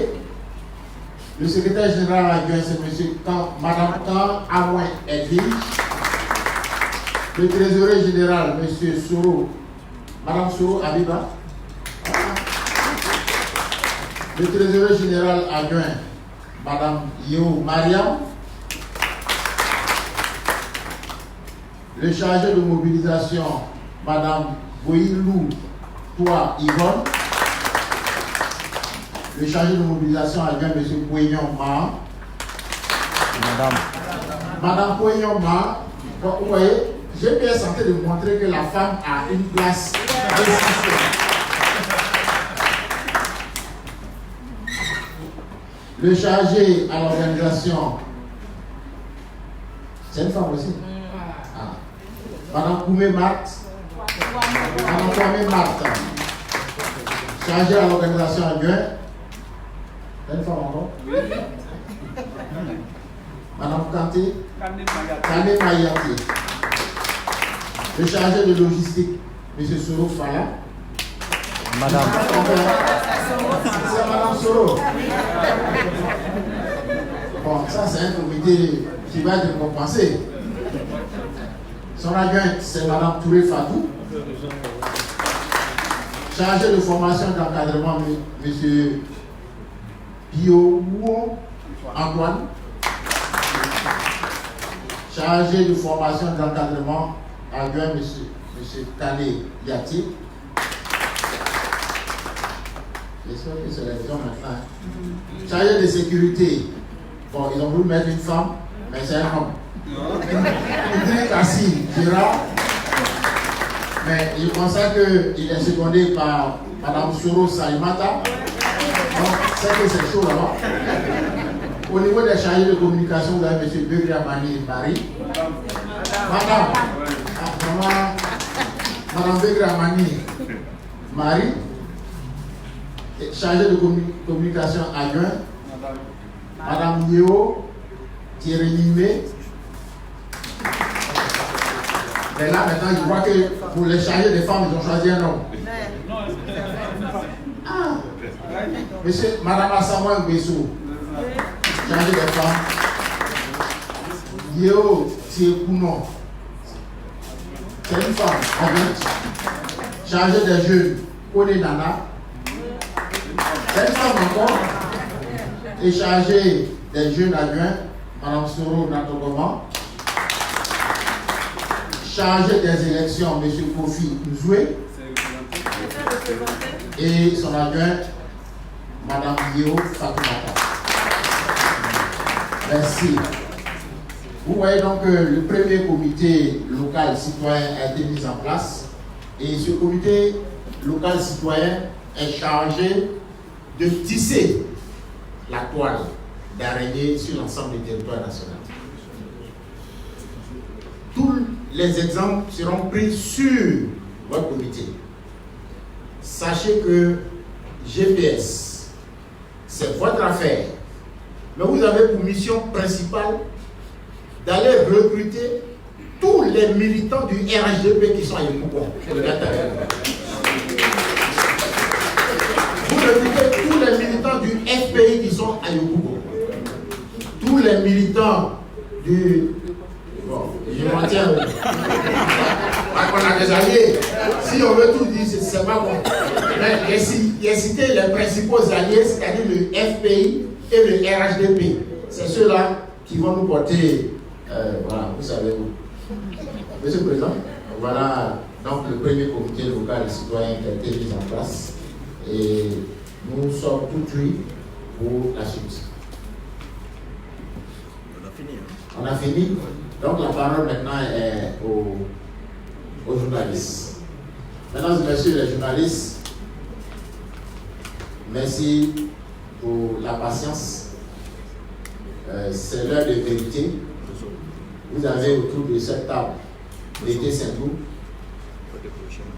Le secrétaire général adjoint, c'est Mme Kan Amouen Edwige. Le trésorier général, M. Soro, Mme Soro Abiba. Le trésorier général adjoint, Mme Yo Mariam. Le chargé de mobilisation, Mme Boilou Toa Yvonne. Le chargé de mobilisation adjoint, M. Poignon Ma. Madame Poignon Ma, vous voyez, GPS est en train de montrer que la femme a une place décisive. Le chargé à l'organisation, c'est une femme aussi. Madame Koumé Marthe, Madame Koumé Marthe, chargée à l'organisation adjointe. C'est une femme encore. Madame Kanté, Kane Mayati. Le chargé de logistique, M. Soro Fala. Madame. C'est Madame Soro. Bon, ça c'est un comité qui va être compensé. Son adjointe, c'est Mme Touré Fatou. Chargé de formation d'encadrement, M. Bio Antoine. Chargé de formation d'encadrement, adjoint, M. Kane Yati. J'espère que c'est la raison maintenant. Chargé de sécurité. Bon, ils ont voulu mettre une femme, mais c'est un homme. Idriss Kassi Gérard. Mais il pensait qu'il est secondé par Mme Soro Salimata. Donc, c'est que c'est chaud là-bas. Au niveau des chargés de communication, vous avez M. Begramani Marie. Madame Begramani Marie. Chargée de communication adjoint. Madame Yeo Thierry-Nimé. Mais là, maintenant, je vois que pour les chargés des femmes, ils ont choisi un homme. Ah. Monsieur, Madame Assamoah Bessou, chargée des femmes. Yeo Thierry-Pounon. C'est une femme, adjointe. Chargée des jeunes, Kone Nana. C'est une femme encore. Et chargée des jeunes adjoints, Mme Soro Natogoma. Chargé des élections, M. Kofi Nzoué. Et son adjoint, Mme Yeo Fatoumata. Merci. Vous voyez donc que le premier comité local citoyen a été mis en place. Et ce comité local citoyen est chargé de tisser la toile d'araignée sur l'ensemble du territoire national. Tous les exemples seront pris sur votre comité. Sachez que GPS, c'est votre affaire. Mais vous avez pour mission principale d'aller recruter tous les militants du RHDP qui sont à Yopougon. Vous recrutez tous les militants du FPI qui sont à Yopougon. Tous les militants du... Bon, je m'en tiens. On a des alliés. Si on veut tout dire, c'est pas bon. Mais j'ai cité les principaux alliés, c'est-à-dire le FPI et le RHDP. C'est ceux-là qui vont nous porter... voilà, vous savez où. Monsieur le Président, voilà donc le premier comité local citoyen qui a été mis en place. Et nous sommes tout oui pour la suite. On a fini. On a fini. Donc la parole maintenant est aux journalistes. Mesdames et messieurs les journalistes, merci pour la patience. C'est l'heure de vérité. Vous avez autour de cette table l'été Saint-Loup,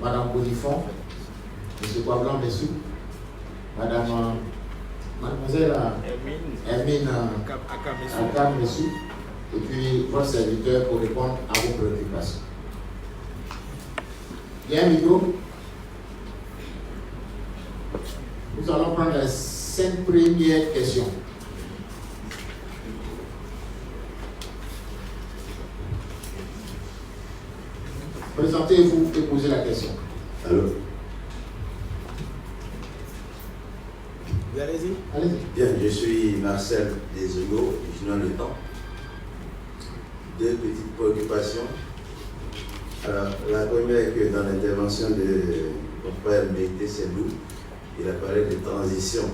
Madame Bonifon, M. Boisblanc Bessou, Mademoiselle Hermine Akam Bessou, et puis votre serviteur pour répondre à vos préoccupations. Il y a un micro. Nous allons prendre les 5 premières questions. Présentez-vous et posez la question. Allô? Allez-y. Allez-y. Bien, je suis Marcel Desrigo, du journal Le Temps. Deux petites préoccupations. Alors, la première est que dans l'intervention de mon frère Mété Selou, il a parlé de transition.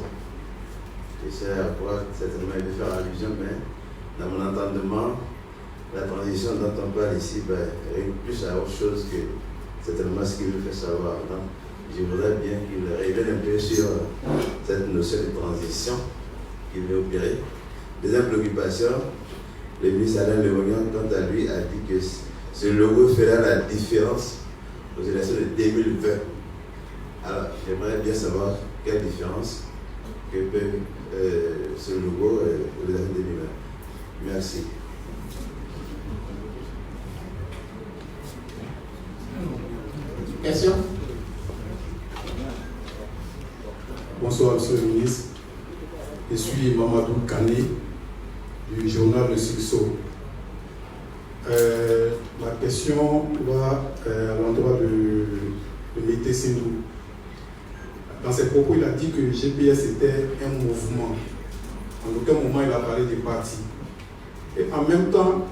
Et c'est à quoi certainement il veut faire allusion, mais dans mon entendement, la transition dont on parle ici est plus à autre chose que certainement ce qu'il veut faire savoir. Donc, je voudrais bien qu'il révèle un peu sur cette notion de transition qu'il veut opérer. Deuxième préoccupation, le ministre Alain Léognan, quant à lui, a dit que ce logo fera la différence aux élections de 2020. Alors, j'aimerais bien savoir quelle différence que peut ce logo aux élections de 2020. Merci. Question? Bonsoir, Monsieur le ministre. Je suis Mamadou Kane du journal Le Succès. Ma question va à l'endroit de Mété Sindou. Dans ses propos, il a dit que GPS était un mouvement. En aucun moment, il a parlé des partis. Et en même temps,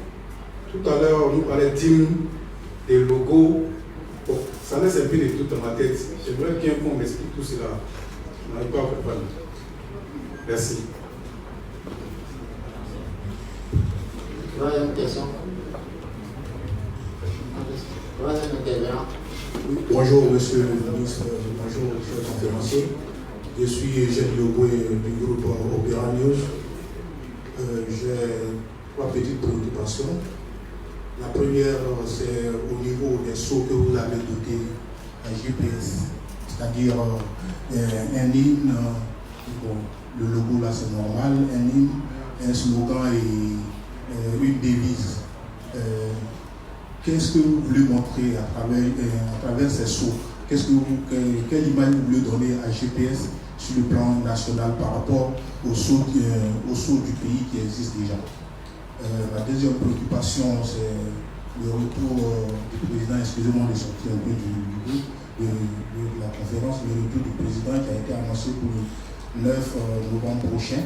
tout à l'heure, on nous parlait d'hymne des logos. Bon, ça laisse un peu de tout dans ma tête. J'aimerais bien qu'on m'explique tout cela. On n'arrive pas à comprendre. Merci. Troisième question. Troisième intervenant. Oui, bonjour monsieur le ministre, bonjour monsieur le conférencier. Je suis Eugène Yoboué du groupe Opéra News. J'ai 3 petites préoccupations. La première, c'est au niveau des sceaux que vous avez dotés à GPS, c'est-à-dire un hymne, bon, le logo là c'est normal, un hymne, un slogan et une devise. Qu'est-ce que vous voulez montrer à travers ces sceaux? Quelle image vous voulez donner à GPS sur le plan national par rapport aux sceaux du pays qui existent déjà? La deuxième préoccupation, c'est le retour du président, excusez-moi de sortir un peu de la conférence, le retour du président qui a été annoncé pour le 9 novembre prochain.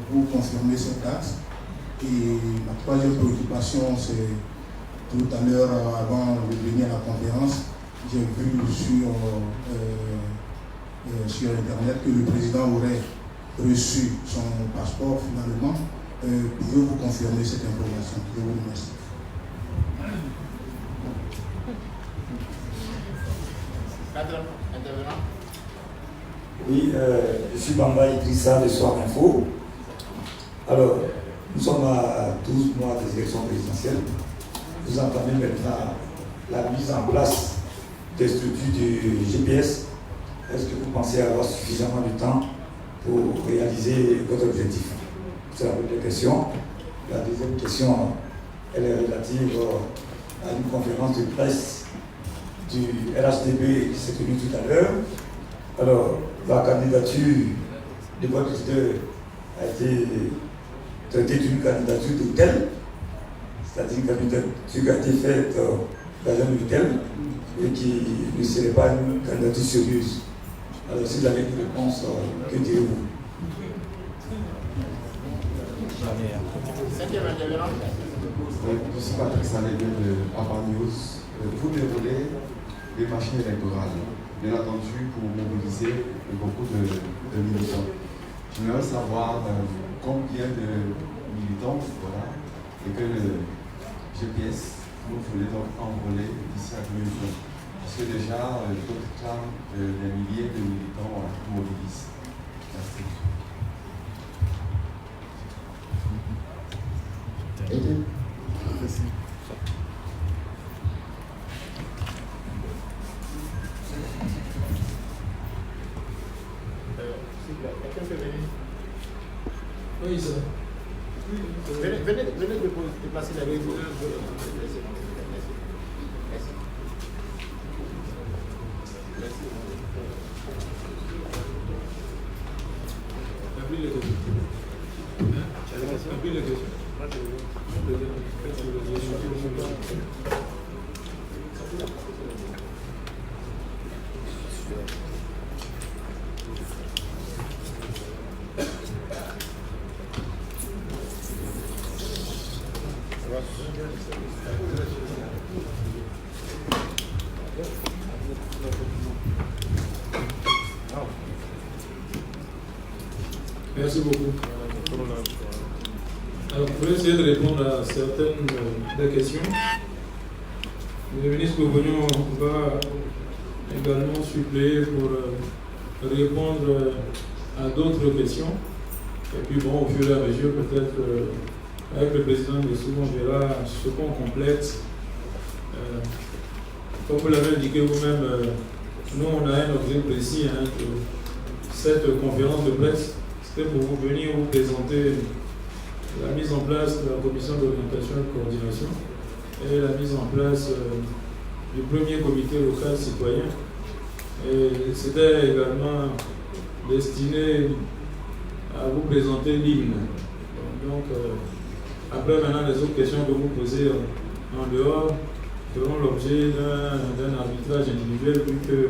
Vous confirmez cette date. Et ma troisième préoccupation, c'est tout à l'heure, avant de venir à la conférence, j'ai vu sur Internet que le président aurait reçu son passeport finalement. Pouvez-vous confirmer cette information? Je vous remercie. Oui, je suis Bamba Idrissa de Soir Info. Alors, nous sommes à 12 mois des élections présidentielles. Vous entamez maintenant la mise en place des structures du GPS. Est-ce que vous pensez avoir suffisamment de temps pour réaliser votre objectif? C'est la première question. La deuxième question, elle est relative à une conférence de presse du RHDP qui s'est tenue tout à l'heure. Alors, la candidature de votre leader a été traitée d'une candidature d'hôtel, c'est-à-dire une candidature qui a été faite dans un hôtel et qui ne serait pas une candidature sérieuse. Alors, si vous avez une réponse, que direz-vous? Je suis Patrick Salégué de Papa News. Vous déroulez des machines électorales, bien entendu, pour mobiliser beaucoup de militants. J'aimerais savoir combien de militants, voilà, et que le GPS vous voulez donc enrôler d'ici à 2020. Parce que déjà, d'autres clament des milliers de militants mobilisent. Merci. Merci. Quelqu'un peut venir? Oui, ça. Venez déplacer la vidéo. Merci beaucoup. Alors, je vais essayer de répondre à certaines des questions. Le ministre Gouvernement va également suppléer pour répondre à d'autres questions. Et puis, bon, au fur et à mesure, peut-être, avec le président Dessou, on verra ce qu'on complète. Comme vous l'avez indiqué vous-même, nous, on a un objet précis. Cette conférence de presse, c'était pour vous venir vous présenter la mise en place de la commission d'orientation et de coordination et la mise en place du premier comité local citoyen. Et c'était également destiné à vous présenter l'hymne. Donc, après maintenant, les autres questions que vous posez en dehors feront l'objet d'un arbitrage individuel, vu que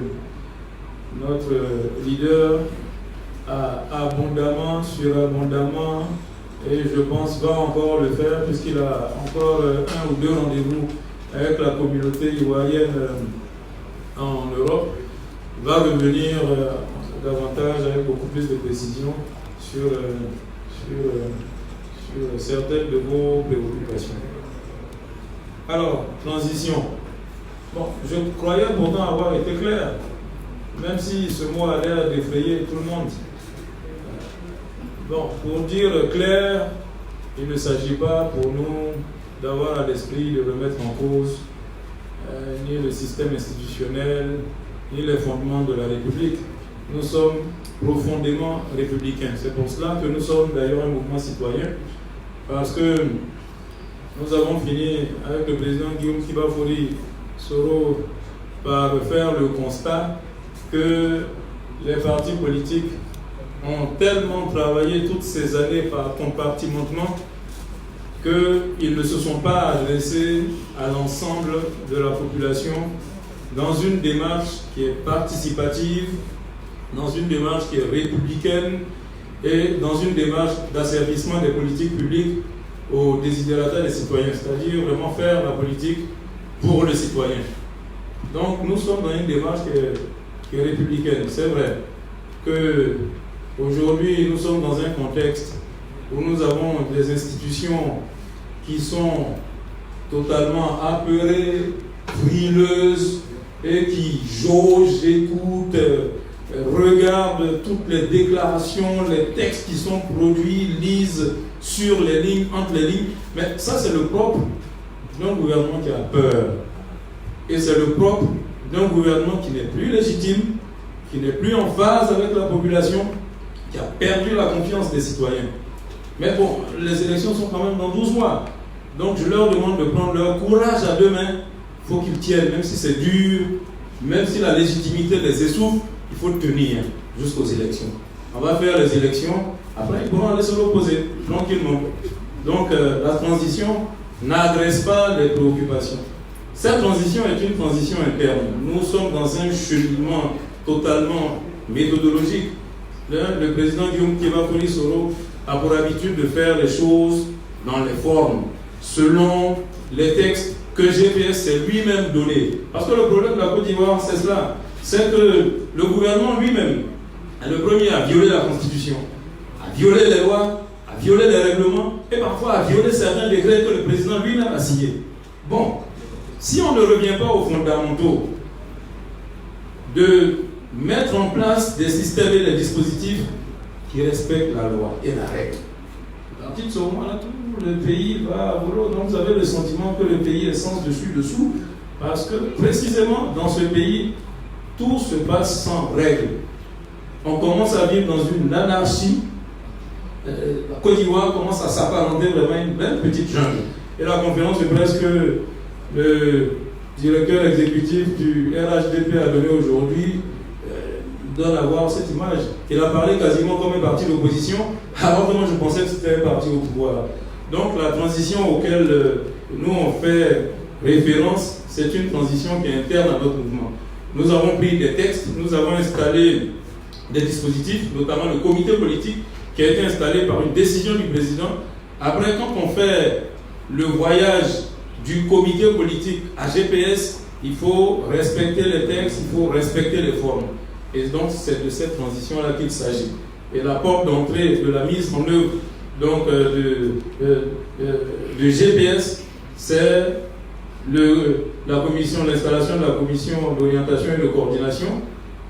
notre leader a abondamment, surabondamment, et je pense va encore le faire, puisqu'il a encore un ou deux rendez-vous avec la communauté ivoirienne en Europe, va revenir davantage avec beaucoup plus de précision sur certaines de vos préoccupations. Alors, transition. Bon, je croyais pourtant avoir été clair, même si ce mot a l'air d'effrayer tout le monde. Bon, pour dire clair, il ne s'agit pas pour nous d'avoir à l'esprit de remettre en cause ni le système institutionnel, ni les fondements de la République. Nous sommes profondément républicains. C'est pour cela que nous sommes d'ailleurs un mouvement citoyen, parce que nous avons fini avec le président Guillaume Kibafori Soro par faire le constat que les partis politiques ont tellement travaillé toutes ces années par compartimentement qu'ils ne se sont pas adressés à l'ensemble de la population dans une démarche qui est participative, dans une démarche qui est républicaine et dans une démarche d'asservissement des politiques publiques aux désidérata des citoyens, c'est-à-dire vraiment faire la politique pour le citoyen. Donc nous sommes dans une démarche qui est républicaine. C'est vrai qu'aujourd'hui nous sommes dans un contexte où nous avons des institutions qui sont totalement apeurées, frileuses et qui jaugent, écoutent, regardent toutes les déclarations, les textes qui sont produits, lisent sur les lignes, entre les lignes. Mais ça, c'est le propre d'un gouvernement qui a peur. Et c'est le propre d'un gouvernement qui n'est plus légitime, qui n'est plus en phase avec la population, qui a perdu la confiance des citoyens. Mais bon, les élections sont quand même dans 12 mois. Donc je leur demande de prendre leur courage à deux mains. Il faut qu'ils tiennent, même si c'est dur, même si la légitimité les essouffle, il faut tenir jusqu'aux élections. On va faire les élections, après ils pourront aller se reposer tranquillement. Donc la transition n'agresse pas les préoccupations. Cette transition est une transition interne. Nous sommes dans un cheminement totalement méthodologique. Le président Guillaume Kibafori Soro a pour habitude de faire les choses dans les formes, selon les textes que GPS s'est lui-même donné. Parce que le problème de la Côte d'Ivoire, c'est cela. C'est que le gouvernement lui-même est le premier à violer la Constitution, à violer les lois, à violer les règlements et parfois à violer certains décrets que le président lui-même a signés. Bon, si on ne revient pas aux fondamentaux de mettre en place des systèmes et des dispositifs qui respectent la loi et la règle, à partir de ce moment-là, tout le pays va à vouloir. Donc vous avez le sentiment que le pays est sans dessus-dessous, parce que précisément dans ce pays, tout se passe sans règle. On commence à vivre dans une anarchie. La Côte d'Ivoire commence à s'apparenter vraiment à une belle petite jungle. Et la conférence de presse que le directeur exécutif du RHDP a donnée aujourd'hui donne à voir cette image. Il a parlé quasiment comme un parti d'opposition, alors que moi je pensais que c'était un parti au pouvoir. Donc la transition auquel nous on fait référence, c'est une transition qui est interne à notre mouvement. Nous avons pris des textes, nous avons installé des dispositifs, notamment le comité politique qui a été installé par une décision du président. Après, quand on fait le voyage du comité politique à GPS, il faut respecter les textes, il faut respecter les formes. Et donc c'est de cette transition-là qu'il s'agit. Et la porte d'entrée de la mise en œuvre donc, de GPS, c'est l'installation de la commission d'orientation et de coordination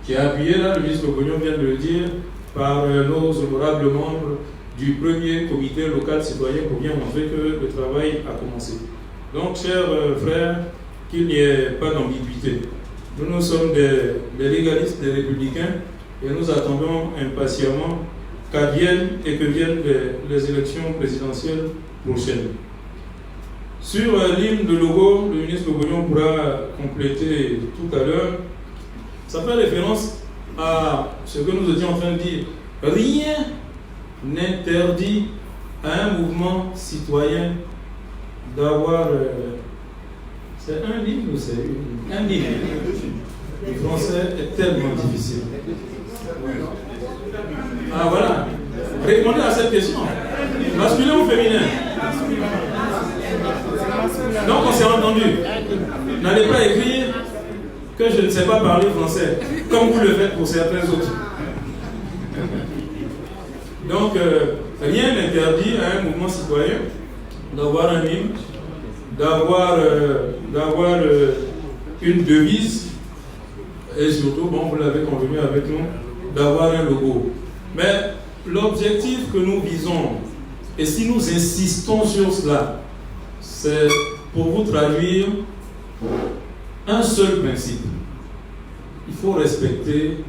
qui est appuyée, là, le ministre Bognon vient de le dire, par nos honorables membres du premier comité local citoyen pour bien montrer que le travail a commencé. Donc, chers frères, qu'il n'y ait pas d'ambiguïté. Nous sommes des légalistes, des républicains, et nous attendons impatiemment qu'adviennent et que viennent les élections présidentielles prochaines. Sur l'hymne de logo, le ministre Bognon pourra compléter tout à l'heure. Ça fait référence à ce que nous étions en train de dire. Rien n'interdit à un mouvement citoyen d'avoir... c'est un hymne ou c'est un hymne? Le français est tellement difficile. Ah voilà. Répondez à cette question. Masculin ou féminin? Donc on s'est entendu. N'allez pas écrire que je ne sais pas parler français, comme vous le faites pour certains autres. Donc, rien n'interdit à un mouvement citoyen d'avoir un hymne, d'avoir une devise, et surtout, bon, vous l'avez convenu avec nous, d'avoir un logo. Mais l'objectif que nous visons, et si nous insistons sur cela, c'est pour vous traduire un seul principe. Il faut respecter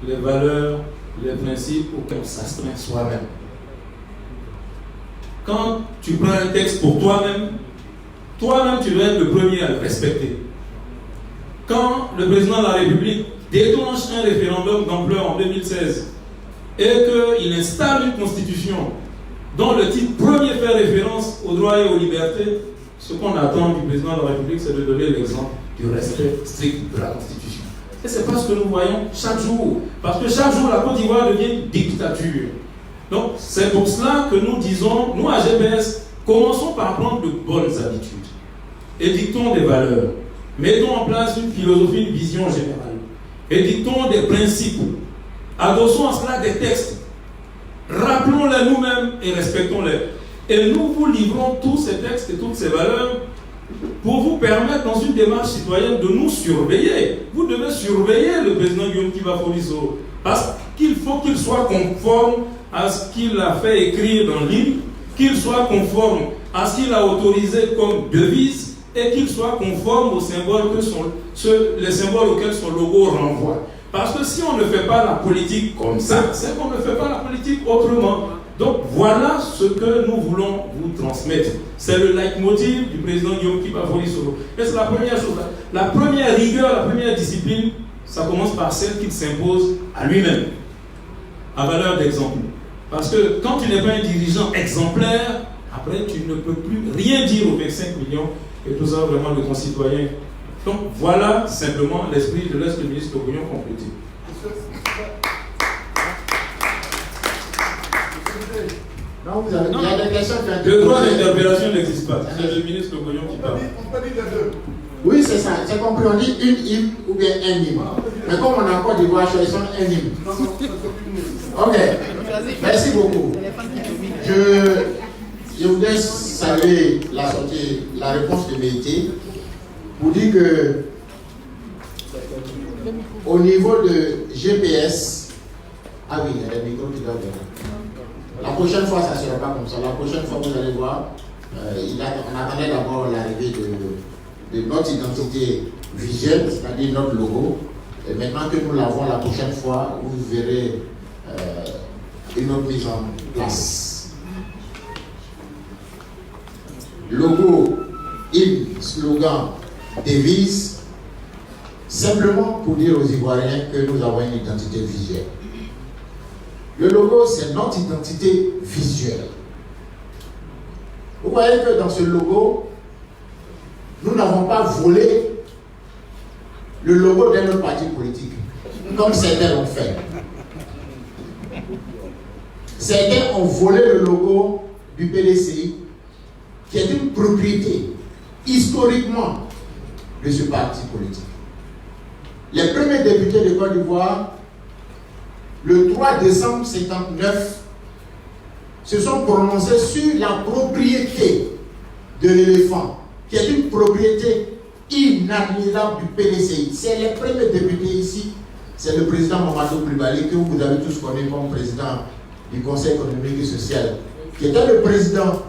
les valeurs, les principes auxquels on s'astreint soi-même. Quand tu prends un texte pour toi-même, tu dois être le premier à le respecter. Quand le président de la République déclenche un référendum d'ampleur en 2016 et qu'il installe une constitution dont le titre premier fait référence aux droits et aux libertés, ce qu'on attend du président de la République, c'est de donner l'exemple du respect strict de la Constitution. Et c'est pas ce que nous voyons chaque jour. Parce que chaque jour, la Côte d'Ivoire devient une dictature. Donc, c'est pour cela que nous disons, nous à GPS, commençons par prendre de bonnes habitudes. Édictons des valeurs. Mettons en place une philosophie, une vision générale. Édictons des principes. Adossons à cela des textes. Rappelons-les nous-mêmes et respectons-les. Et nous vous livrons tous ces textes et toutes ces valeurs pour vous permettre, dans une démarche citoyenne, de nous surveiller. Vous devez surveiller le président Guillaume Kiba-Foliso, parce qu'il faut qu'il soit conforme à ce qu'il a fait écrire dans l'hymne, qu'il soit conforme à ce qu'il a autorisé comme devise, et qu'il soit conforme aux symboles les symboles auxquels son logo renvoie. Parce que si on ne fait pas la politique comme ça, c'est qu'on ne fait pas la politique autrement. Donc voilà ce que nous voulons vous transmettre. C'est le leitmotiv du président Guillaume Kiba-Foliso. Et c'est la première chose. La première rigueur, la première discipline, ça commence par celle qu'il s'impose à lui-même, à valeur d'exemple. Parce que quand tu n'es pas un dirigeant exemplaire, après tu ne peux plus rien dire aux 25 millions et tout ça vraiment de concitoyens. Donc voilà simplement l'esprit. Je laisse le ministre Ogoyon compléter. Non, vous avez, il y a des questions qui ont été Le droit d'interpellation n'existe pas. C'est le ministre Ogoyon qui parle. On peut dire les deux. Oui, c'est ça. C'est compris. On dit une hymne ou bien un hymne. Mais comme on a encore des voix, choisissons un hymne. Ok. Merci beaucoup. Je voudrais saluer la réponse de Mété pour dire que au niveau de GPS, ah oui, il y a des micros qui doivent venir. La prochaine fois, ça ne sera pas comme ça. La prochaine fois, vous allez voir, on attendait d'abord l'arrivée de notre identité visuelle, c'est-à-dire notre logo. Et maintenant que nous l'avons, la prochaine fois, vous verrez une autre mise en place. Logo, hymne, slogan, devise, simplement pour dire aux Ivoiriens que nous avons une identité visuelle. Le logo, c'est notre identité visuelle. Vous voyez que dans ce logo, nous n'avons pas volé le logo d'un autre parti politique, comme certains l'ont fait. Certains ont volé le logo du PDCI, qui est une propriété historiquement de ce parti politique. Les premiers députés de Côte d'Ivoire, le 3 décembre 1959, se sont prononcés sur la propriété de l'éléphant, qui est une propriété inaliénable du PDCI. C'est les premiers députés ici. C'est le président Mamadou Coulibaly, que vous avez tous connu comme président du Conseil économique et social, qui était le président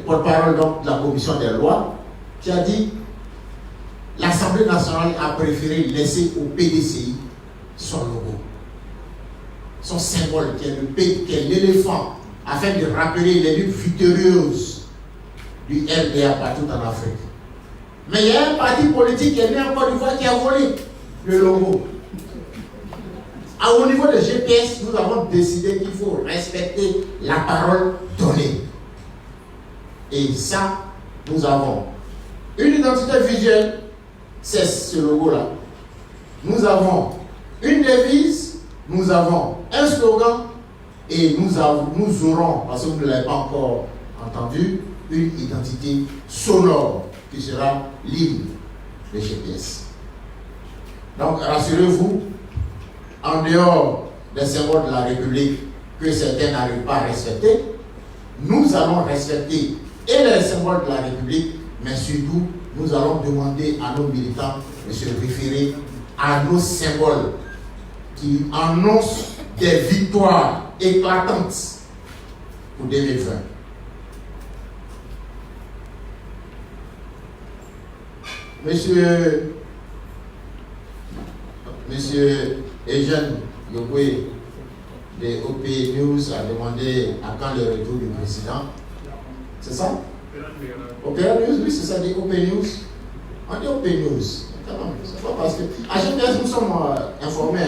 porte-parole de la commission des lois, qui a dit l'Assemblée nationale a préféré laisser au PDCI son logo, son symbole, qui est l'éléphant, afin de rappeler les luttes victorieuses du RDA partout en Afrique. Mais il y a un parti politique qui est né en Côte d'Ivoire qui a volé le logo. Au niveau de GPS, nous avons décidé qu'il faut respecter la parole donnée. Et ça, nous avons une identité visuelle, c'est ce logo-là. Nous avons une devise, nous avons un slogan et nous aurons, parce que vous ne l'avez pas encore entendu, une identité sonore. qui sera l'hymne de GPS. Donc rassurez-vous, en dehors des symboles de la République que certains n'arrivent pas à respecter, nous allons respecter et les symboles de la République, mais surtout, nous allons demander à nos militants de se référer à nos symboles qui annoncent des victoires éclatantes pour 2020. Monsieur Eugène Yogwe de OP News a demandé à quand le retour du président. C'est ça? Opéra News, oui, c'est ça, dit OP News. On dit OP News. C'est pas parce que à GPS nous sommes informés.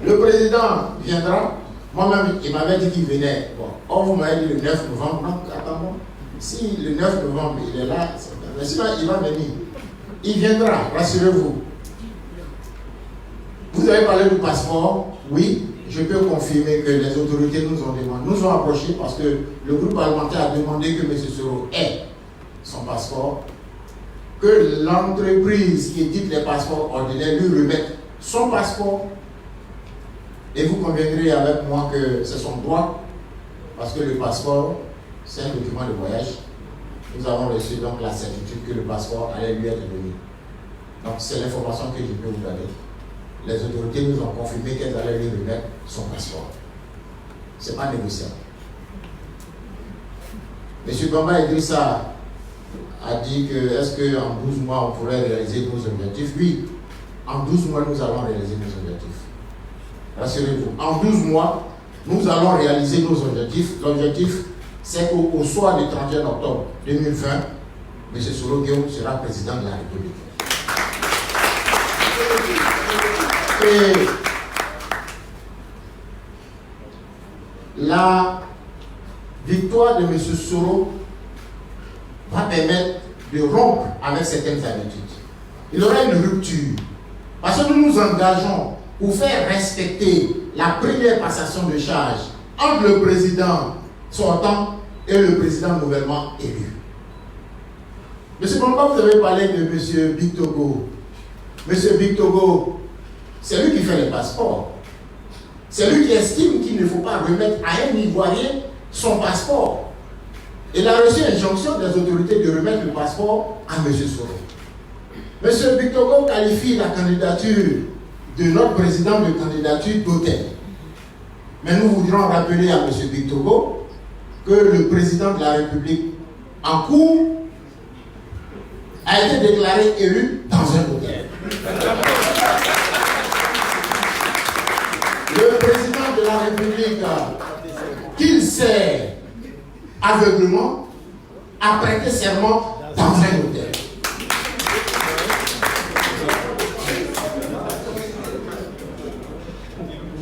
Le président viendra. Moi-même, il m'avait dit qu'il venait. Bon, or vous m'avez dit le 9 novembre. Donc, attends, si le 9 novembre il est là, mais sinon il va venir. Il viendra, rassurez-vous. Vous avez parlé du passeport. Oui, je peux confirmer que les autorités nous ont approchés parce que le groupe parlementaire a demandé que M. Soro ait son passeport, que l'entreprise qui édite les passeports ordinaires lui remette son passeport. Et vous conviendrez avec moi que c'est son droit, parce que le passeport, c'est un document de voyage. Nous avons reçu donc la certitude que le passeport allait lui être donné. Donc c'est l'information que je peux vous donner. Les autorités nous ont confirmé qu'elles allaient lui remettre son passeport. Ce n'est pas négociable. M. Bamba Idrissa a dit que est-ce qu'en 12 mois on pourrait réaliser nos objectifs? Oui, en 12 mois nous allons réaliser nos objectifs. Rassurez-vous, en 12 mois nous allons réaliser nos objectifs. L'objectif, c'est qu'au soir du 31 octobre 2020, M. Soro Guillaume sera président de la République. Et la victoire de M. Soro va permettre de rompre avec certaines habitudes. Il y aura une rupture. Parce que nous nous engageons pour faire respecter la première passation de charge entre le président sortant et le président nouvellement élu. M. Bamba, vous avez parlé de M. Big Togo. M. Big Togo, c'est lui qui fait les passeports. C'est lui qui estime qu'il ne faut pas remettre à un Ivoirien son passeport. Il a reçu injonction des autorités de remettre le passeport à M. Soro. M. Big Togo qualifie la candidature de notre président de candidature d'hôtel. Mais nous voudrions rappeler à M. Big Togo que le président de la République en cours a été déclaré élu dans un hôtel. Le président de la République, qu'il sait aveuglement, a prêté serment dans un hôtel.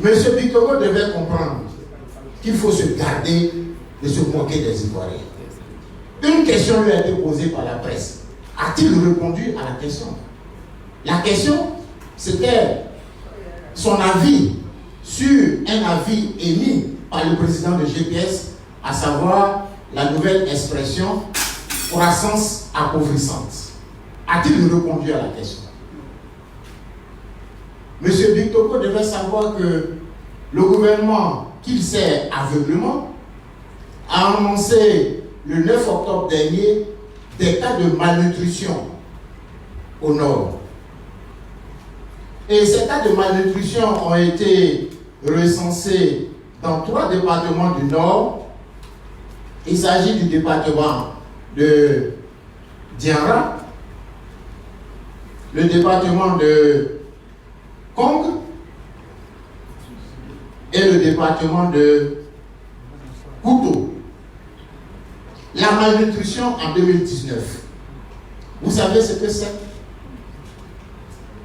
M. Big Togo devait comprendre qu'il faut se garder de se moquer des Ivoiriens. Une question lui a été posée par la presse. A-t-il répondu à la question? La question, c'était son avis sur un avis émis par le président de GPS, à savoir la nouvelle expression croissance appauvrissante. A-t-il répondu à la question? M. Big Togo devait savoir que le gouvernement, qu'il sait aveuglement, a annoncé le 9 octobre dernier des cas de malnutrition au nord. Et ces cas de malnutrition ont été recensés dans 3 départements du nord. Il s'agit du département de Diara, le département de Kong et le département de Kouto. La malnutrition en 2019. Vous savez ce que c'est?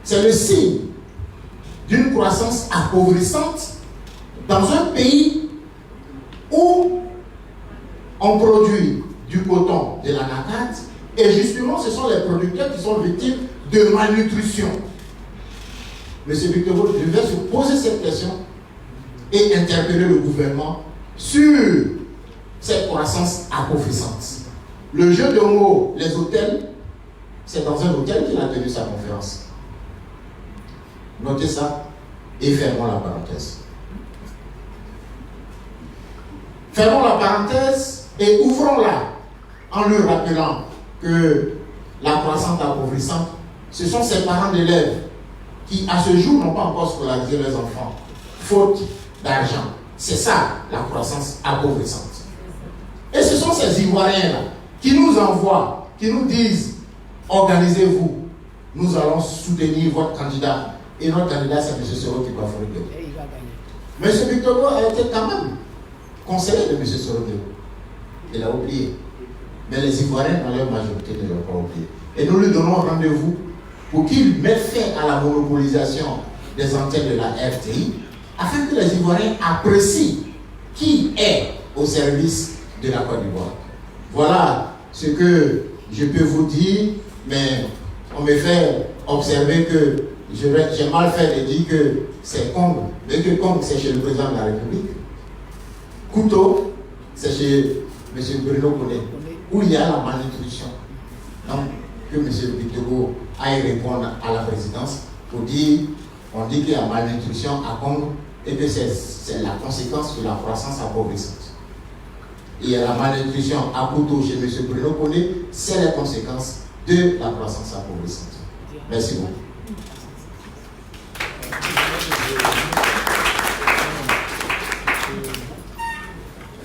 C'est le signe d'une croissance appauvrissante dans un pays où on produit du coton, de l'anacarde, et justement ce sont les producteurs qui sont victimes de malnutrition. M. Victor devait se poser cette question et interpeller le gouvernement sur cette croissance appauvrissante. Le jeu de mots, les hôtels, c'est dans un hôtel qu'il a tenu sa conférence. Notez ça et fermons la parenthèse. Fermons la parenthèse et ouvrons-la en lui rappelant que la croissance appauvrissante, ce sont ces parents d'élèves qui, à ce jour, n'ont pas encore scolarisé leurs enfants, faute d'argent. C'est ça, la croissance appauvrissante. Et ce sont ces Ivoiriens-là qui nous envoient, qui nous disent, organisez-vous, nous allons soutenir votre candidat. Et notre candidat, c'est M. Soro qui va faire. M. Victor Hugo a été quand même conseiller de M. Soro. Il a oublié. Mais les Ivoiriens, dans leur majorité, ne l'ont pas oublié. Et nous lui donnons rendez-vous pour qu'il mette fin à la monopolisation des antennes de la RTI, afin que les Ivoiriens apprécient qui est au service de la Côte d'Ivoire. Voilà ce que je peux vous dire, mais on me fait observer que j'ai mal fait de dire que c'est Combe, mais que Combe c'est chez le président de la République. Couteau, c'est chez M. Bruno Koné, où il y a la malnutrition. Donc, que M. Victor Hugo aille répondre à la présidence pour dire, on dit qu'il y a malnutrition à Combe et que c'est la conséquence de la croissance appauvrissante. Il y a la malnutrition à Couteau chez M. Bruno Koné, c'est la conséquence de la croissance appauvrissante. Merci beaucoup.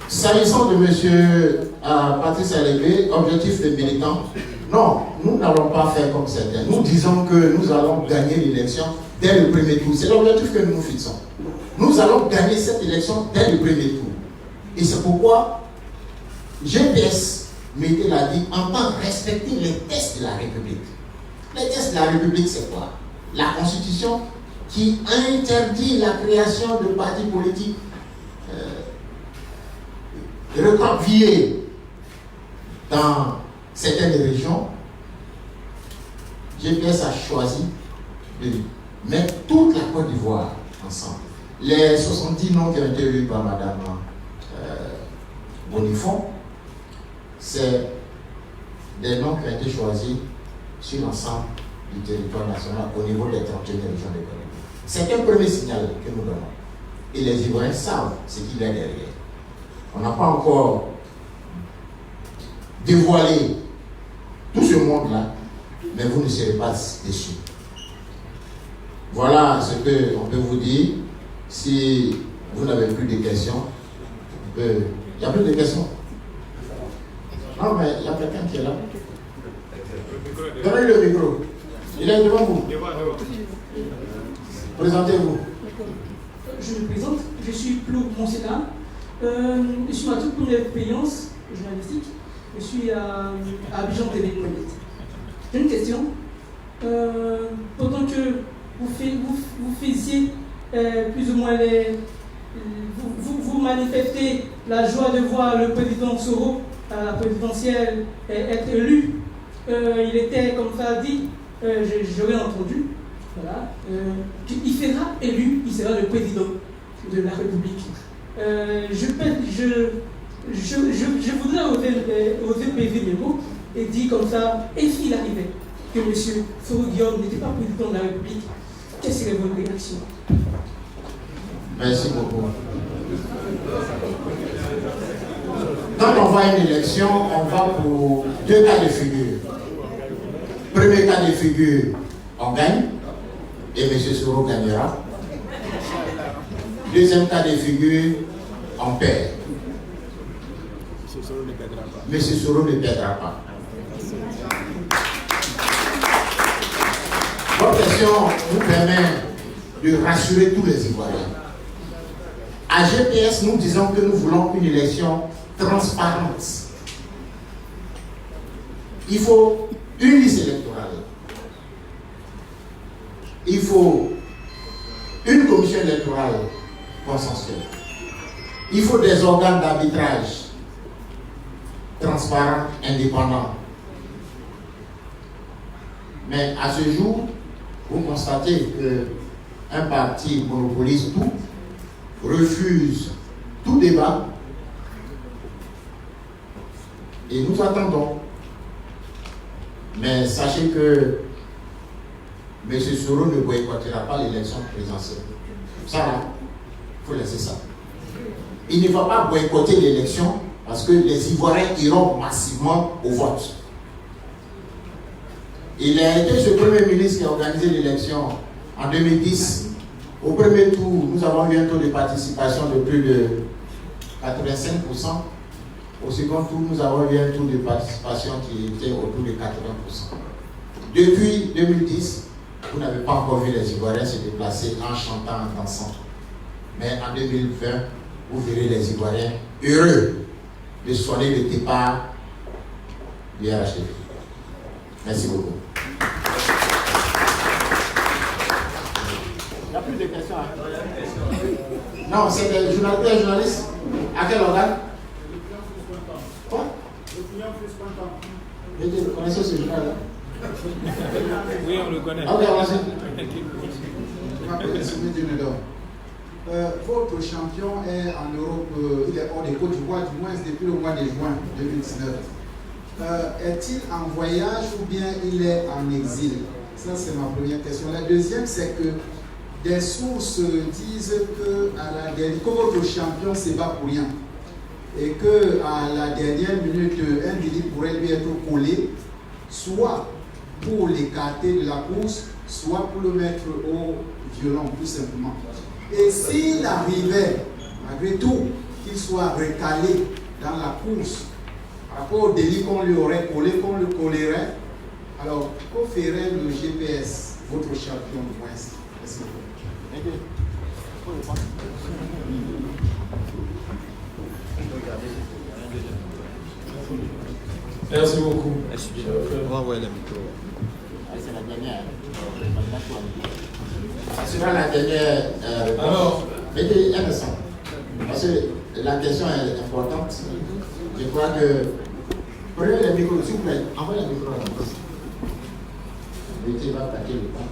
S'agissant de M. Patrice Alébé, objectif des militants, non, nous n'allons pas faire comme certains. Nous disons que nous allons gagner l'élection dès le premier tour. C'est l'objectif que nous nous fixons. Nous allons gagner cette élection dès le premier tour. Et c'est pourquoi GPS, Mété l'a dit, entend respecter les tests de la République. Les tests de la République, c'est quoi? La Constitution qui interdit la création de partis politiques recroquevillés dans certaines régions. GPS a choisi de mettre toute la Côte d'Ivoire ensemble. Les 70 noms qui ont été élus par Mme Bonifon, c'est des noms qui ont été choisis sur l'ensemble du territoire national au niveau des 31 régions de Côte d'Ivoire. C'est un premier signal que nous donnons. Et les Ivoiriens savent ce qu'il y a derrière. On n'a pas encore dévoilé tout ce monde-là, mais vous ne serez pas déçus. Voilà ce qu'on peut vous dire. Si vous n'avez plus de questions, il n'y a plus de questions. Non, mais il y a quelqu'un qui est là. Donnez le micro. Il est devant vous. Présentez-vous. Je me présente, je suis Claude Monsena. Je suis ma toute première expérience journalistique. Je suis à Abidjan TV. J'ai une question. Pendant que vous faisiez plus ou moins vous manifestez la joie de voir le président Soro à la présidentielle être élu. Il était comme ça dit, j'aurais entendu, voilà, qu'il sera élu, il sera le président de la République. Je voudrais oser peser mes mots et dire comme ça, et s'il arrivait que M. Soro Guillaume n'était pas président de la République, quelle serait votre réaction? Merci beaucoup. Quand on va à une élection, on va pour deux cas de figure. Premier cas de figure, on gagne et M. Soro gagnera. Deuxième cas de figure, on perd. M. Soro ne perdra pas. Votre question nous permet de rassurer tous les Ivoiriens. À GPS, nous disons que nous voulons une élection transparente. Il faut une liste électorale. Il faut une commission électorale consensuelle. Il faut des organes d'arbitrage transparents, indépendants. Mais à ce jour, vous constatez qu'un parti monopolise tout, refuse tout débat Et nous attendons. Mais sachez que M. Soro ne boycottera pas l'élection présidentielle. Ça, il faut laisser ça. Il ne va pas boycotter l'élection parce que les Ivoiriens iront massivement au vote. Il a été ce Premier ministre qui a organisé l'élection en 2010. Au premier tour, nous avons eu un taux de participation de plus de 85%. Au second tour, nous avons eu un taux de participation qui était autour de 80%. Depuis 2010, vous n'avez pas encore vu les Ivoiriens se déplacer en chantant, en dansant. Mais en 2020, vous verrez les Ivoiriens heureux de sonner le départ du RHDP. Merci beaucoup. Il n'y a plus de questions. Non, c'est des journalistes. À quel organe? Quoi? Vous connaissez ce journal-là? Oui, on le connaît. Ok, vas-y. Je m'appelle Soumé Dionedor. Votre champion est en Europe, il est hors de Côte d'Ivoire, du moins depuis le mois de juin 2019. Est-il en voyage ou bien il est en exil? Ça, c'est ma première question. La deuxième, c'est que des sources disent que votre champion se bat pour rien et qu'à la dernière minute, un délit pourrait lui être collé, soit pour l'écarter de la course, soit pour le mettre au violon, tout simplement. Et s'il arrivait, malgré tout, qu'il soit recalé dans la course, par rapport au délit qu'on lui aurait collé, qu'on le collerait, alors que ferait le GPS, votre champion du moins? Merci beaucoup. Merci beaucoup. On va envoyer le micro. C'est la dernière. Ce sera la dernière. Alors, mettez un instant. Parce que la question est importante. Je crois que. Prenez le micro, s'il vous plaît. Envoyez le micro à la place. Mettez va attaquer le temps.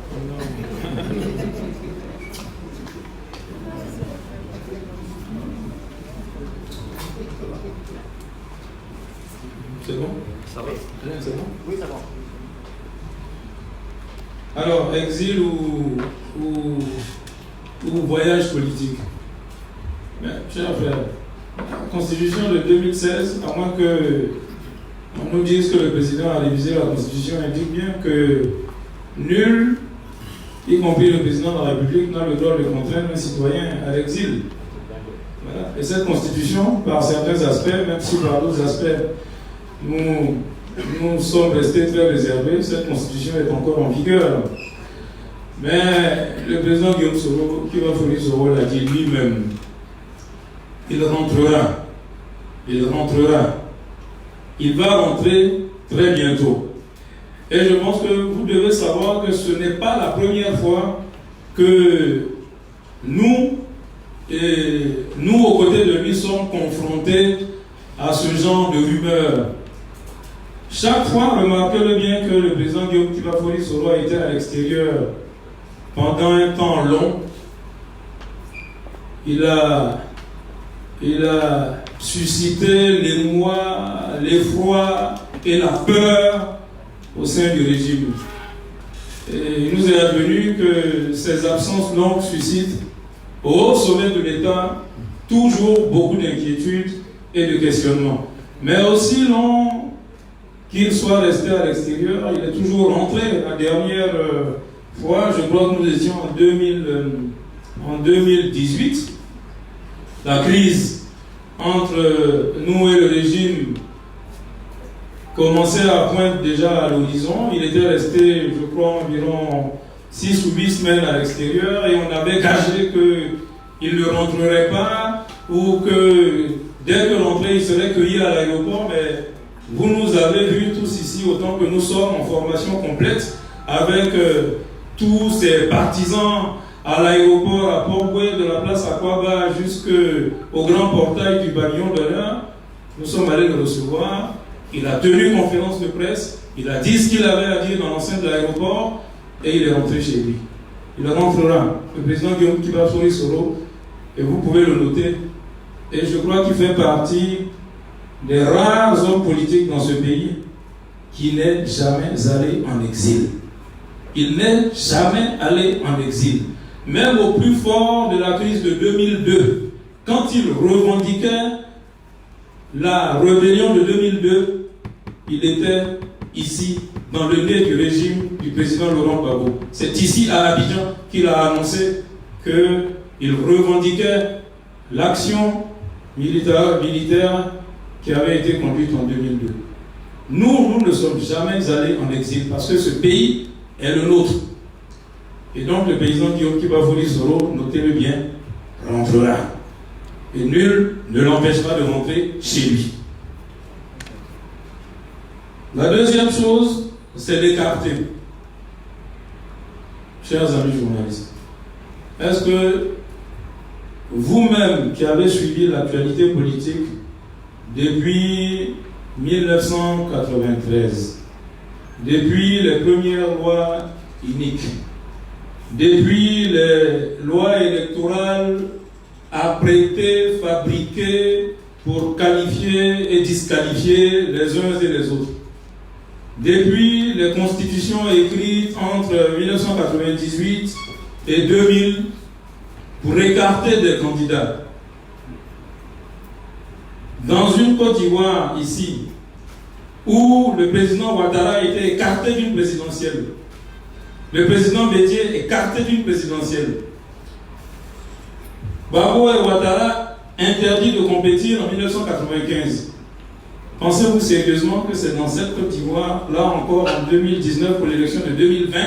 C'est bon? Ça va? C'est bon? Oui, ça va. Alors, exil ou voyage politique? Mais, cher frère, la Constitution de 2016, à moins que on nous dise que le président a révisé la Constitution, indique bien que nul, y compris le président de la République, n'a le droit de contraindre un citoyen à l'exil. Voilà. Et cette Constitution, par certains aspects, même si par d'autres aspects, nous sommes restés très réservés, cette Constitution est encore en vigueur. Mais le président Guillaume Soro, qui va fournir ce rôle, l'a dit lui-même, il rentrera. Il rentrera. Il va rentrer très bientôt. Et je pense que vous devez savoir que ce n'est pas la première fois que nous, aux côtés de lui, sommes confrontés à ce genre de rumeurs. Chaque fois, remarquez-le bien que le président Guillaume Kibafori Soro a été à l'extérieur pendant un temps long. Il a suscité l'émoi, l'effroi et la peur au sein du régime. Et il nous est advenu que ces absences longues suscitent au sommet de l'État toujours beaucoup d'inquiétudes et de questionnements. Mais aussi long qu'il soit resté à l'extérieur, il est toujours rentré. La dernière fois, je crois que nous étions en 2018, la crise entre nous et le régime commençait à poindre déjà à l'horizon. Il était resté, je crois, environ 6 ou 8 semaines à l'extérieur et on avait gagé qu'il ne rentrerait pas ou que dès que l'entrée, il serait cueilli à l'aéroport. Mais vous nous avez vus tous ici, autant que nous sommes en formation complète avec tous ces partisans à l'aéroport, à Port-Boué, de la place Akwaba jusqu'au grand portail du pavillon d'honneur. Nous sommes allés le recevoir. Il a tenu une conférence de presse. Il a dit ce qu'il avait à dire dans l'enceinte de l'aéroport et il est rentré chez lui. Il rentrera. Le président Guillaume Kibafori Soro, et vous pouvez le noter. Et je crois qu'il fait partie des rares hommes politiques dans ce pays qui n'est jamais allé en exil. Il n'est jamais allé en exil. Même au plus fort de la crise de 2002, quand il revendiquait la rébellion de 2002, il était ici, dans le nez du régime du président Laurent Gbagbo. C'est ici, à Abidjan, qu'il a annoncé qu'il revendiquait l'action militaire qui avait été conduite en 2002. Nous ne sommes jamais allés en exil parce que ce pays est le nôtre. Et donc le président Guillaume Kibafoli Soro, notez-le bien, rentrera. Et nul ne l'empêchera de rentrer chez lui. La deuxième chose, c'est d'écarter. Chers amis journalistes, est-ce que vous-même qui avez suivi l'actualité politique depuis 1993, depuis les premières lois iniques, depuis les lois électorales apprêtées, fabriquées pour qualifier et disqualifier les uns et les autres, depuis les constitutions écrites entre 1998 et 2000 pour écarter des candidats. Dans une Côte d'Ivoire, ici, où le président Ouattara a été écarté d'une présidentielle, le président Bédié écarté d'une présidentielle, Gbagbo et Ouattara interdits de compétir en 1995. Pensez-vous sérieusement que c'est dans cette Côte d'Ivoire, là encore en 2019 pour l'élection de 2020,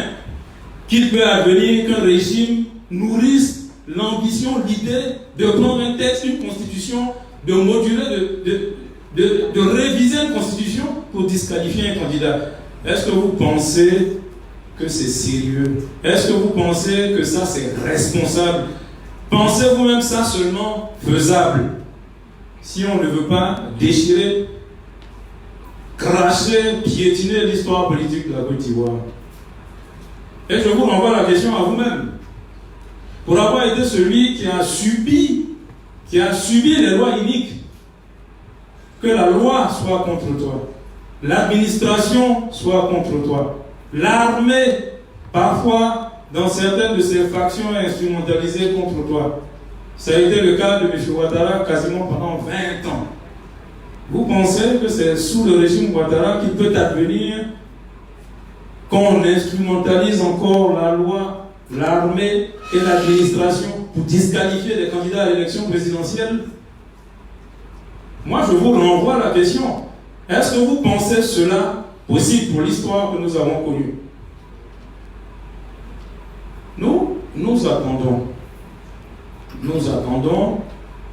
qu'il peut advenir qu'un régime nourrisse l'ambition, l'idée de prendre un texte, une constitution, de moduler, de réviser une constitution pour disqualifier un candidat? Est-ce que vous pensez que c'est sérieux? Est-ce que vous pensez que ça c'est responsable? Pensez-vous même ça seulement faisable? Si on ne veut pas déchirer, cracher, piétiner l'histoire politique de la Côte d'Ivoire. Et je vous renvoie la question à vous-même. Pour avoir été celui qui a subi les lois iniques, que la loi soit contre toi, l'administration soit contre toi, l'armée, parfois, dans certaines de ses factions, est instrumentalisée contre toi. Ça a été le cas de M. Ouattara quasiment pendant 20 ans. Vous pensez que c'est sous le régime Ouattara qu'il peut advenir qu'on instrumentalise encore la loi, l'armée et l'administration pour disqualifier les candidats à l'élection présidentielle? Moi, je vous renvoie la question. Est-ce que vous pensez cela possible pour l'histoire que nous avons connue? Nous attendons.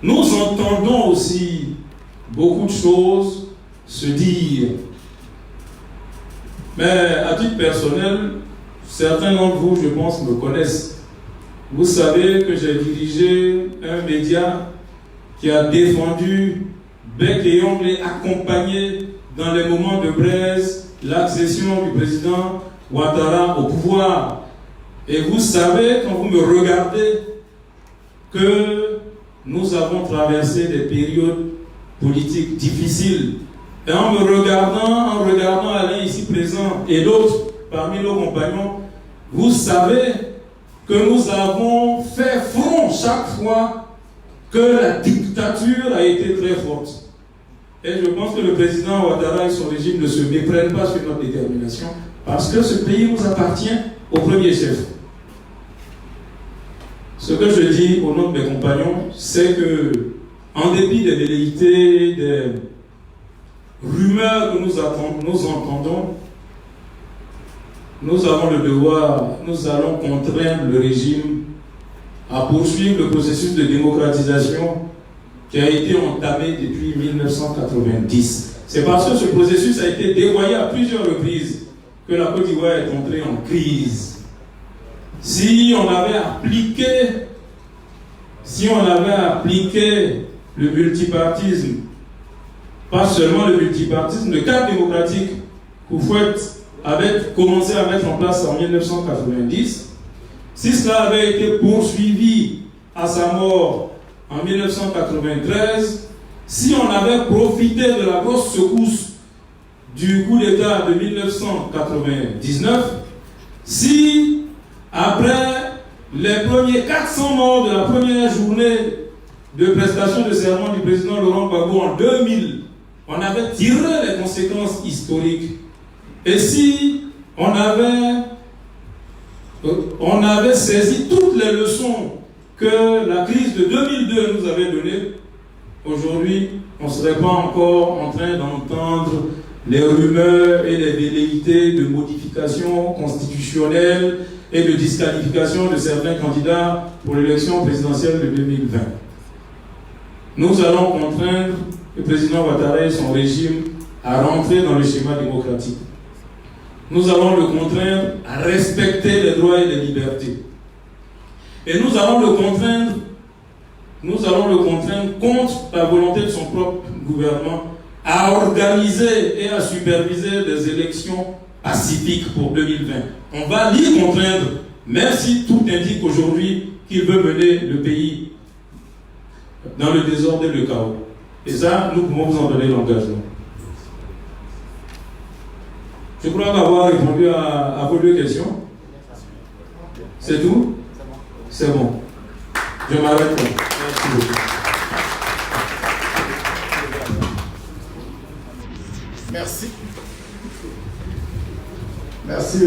Nous entendons aussi beaucoup de choses se dire. Mais à titre personnel, certains d'entre vous, je pense, me connaissent. Vous savez que j'ai dirigé un média qui a défendu bec et ongle et accompagné dans les moments de braise l'accession du président Ouattara au pouvoir. Et vous savez, quand vous me regardez, que nous avons traversé des périodes politiques difficiles. Et en regardant Alain ici présent et d'autres parmi nos compagnons, vous savez que nous avons fait front chaque fois que la dictature a été très forte. Et je pense que le président Ouattara et son régime ne se méprennent pas sur notre détermination, parce que ce pays nous appartient au premier chef. Ce que je dis au nom de mes compagnons, c'est que, en dépit des velléités, des rumeurs que nous entendons, nous avons le devoir, nous allons contraindre le régime à poursuivre le processus de démocratisation qui a été entamé depuis 1990. C'est parce que ce processus a été dévoyé à plusieurs reprises que la Côte d'Ivoire est entrée en crise. Si on avait appliqué le multipartisme, pas seulement le multipartisme, le cadre démocratique qu'Houphouët avait commencé à mettre en place en 1990, si cela avait été poursuivi à sa mort en 1993, si on avait profité de la grosse secousse du coup d'État de 1999, si après les premiers 400 morts de la première journée de prestation de serment du président Laurent Gbagbo en 2000, on avait tiré les conséquences historiques, et si on avait saisi toutes les leçons que la crise de 2002 nous avait données, aujourd'hui, on ne serait pas encore en train d'entendre les rumeurs et les velléités de modification constitutionnelle et de disqualification de certains candidats pour l'élection présidentielle de 2020. Nous allons contraindre le président Ouattara et son régime à rentrer dans le schéma démocratique. Nous allons le contraindre à respecter les droits et les libertés. Et nous allons le contraindre contre la volonté de son propre gouvernement à organiser et à superviser des élections pacifiques pour 2020. On va l'y contraindre, même si tout indique aujourd'hui qu'il veut mener le pays dans le désordre et le chaos. Et ça, nous pouvons vous en donner l'engagement. Je crois avoir répondu à vos deux questions. C'est tout? C'est bon. Je m'arrête là. Merci beaucoup. Merci. Merci.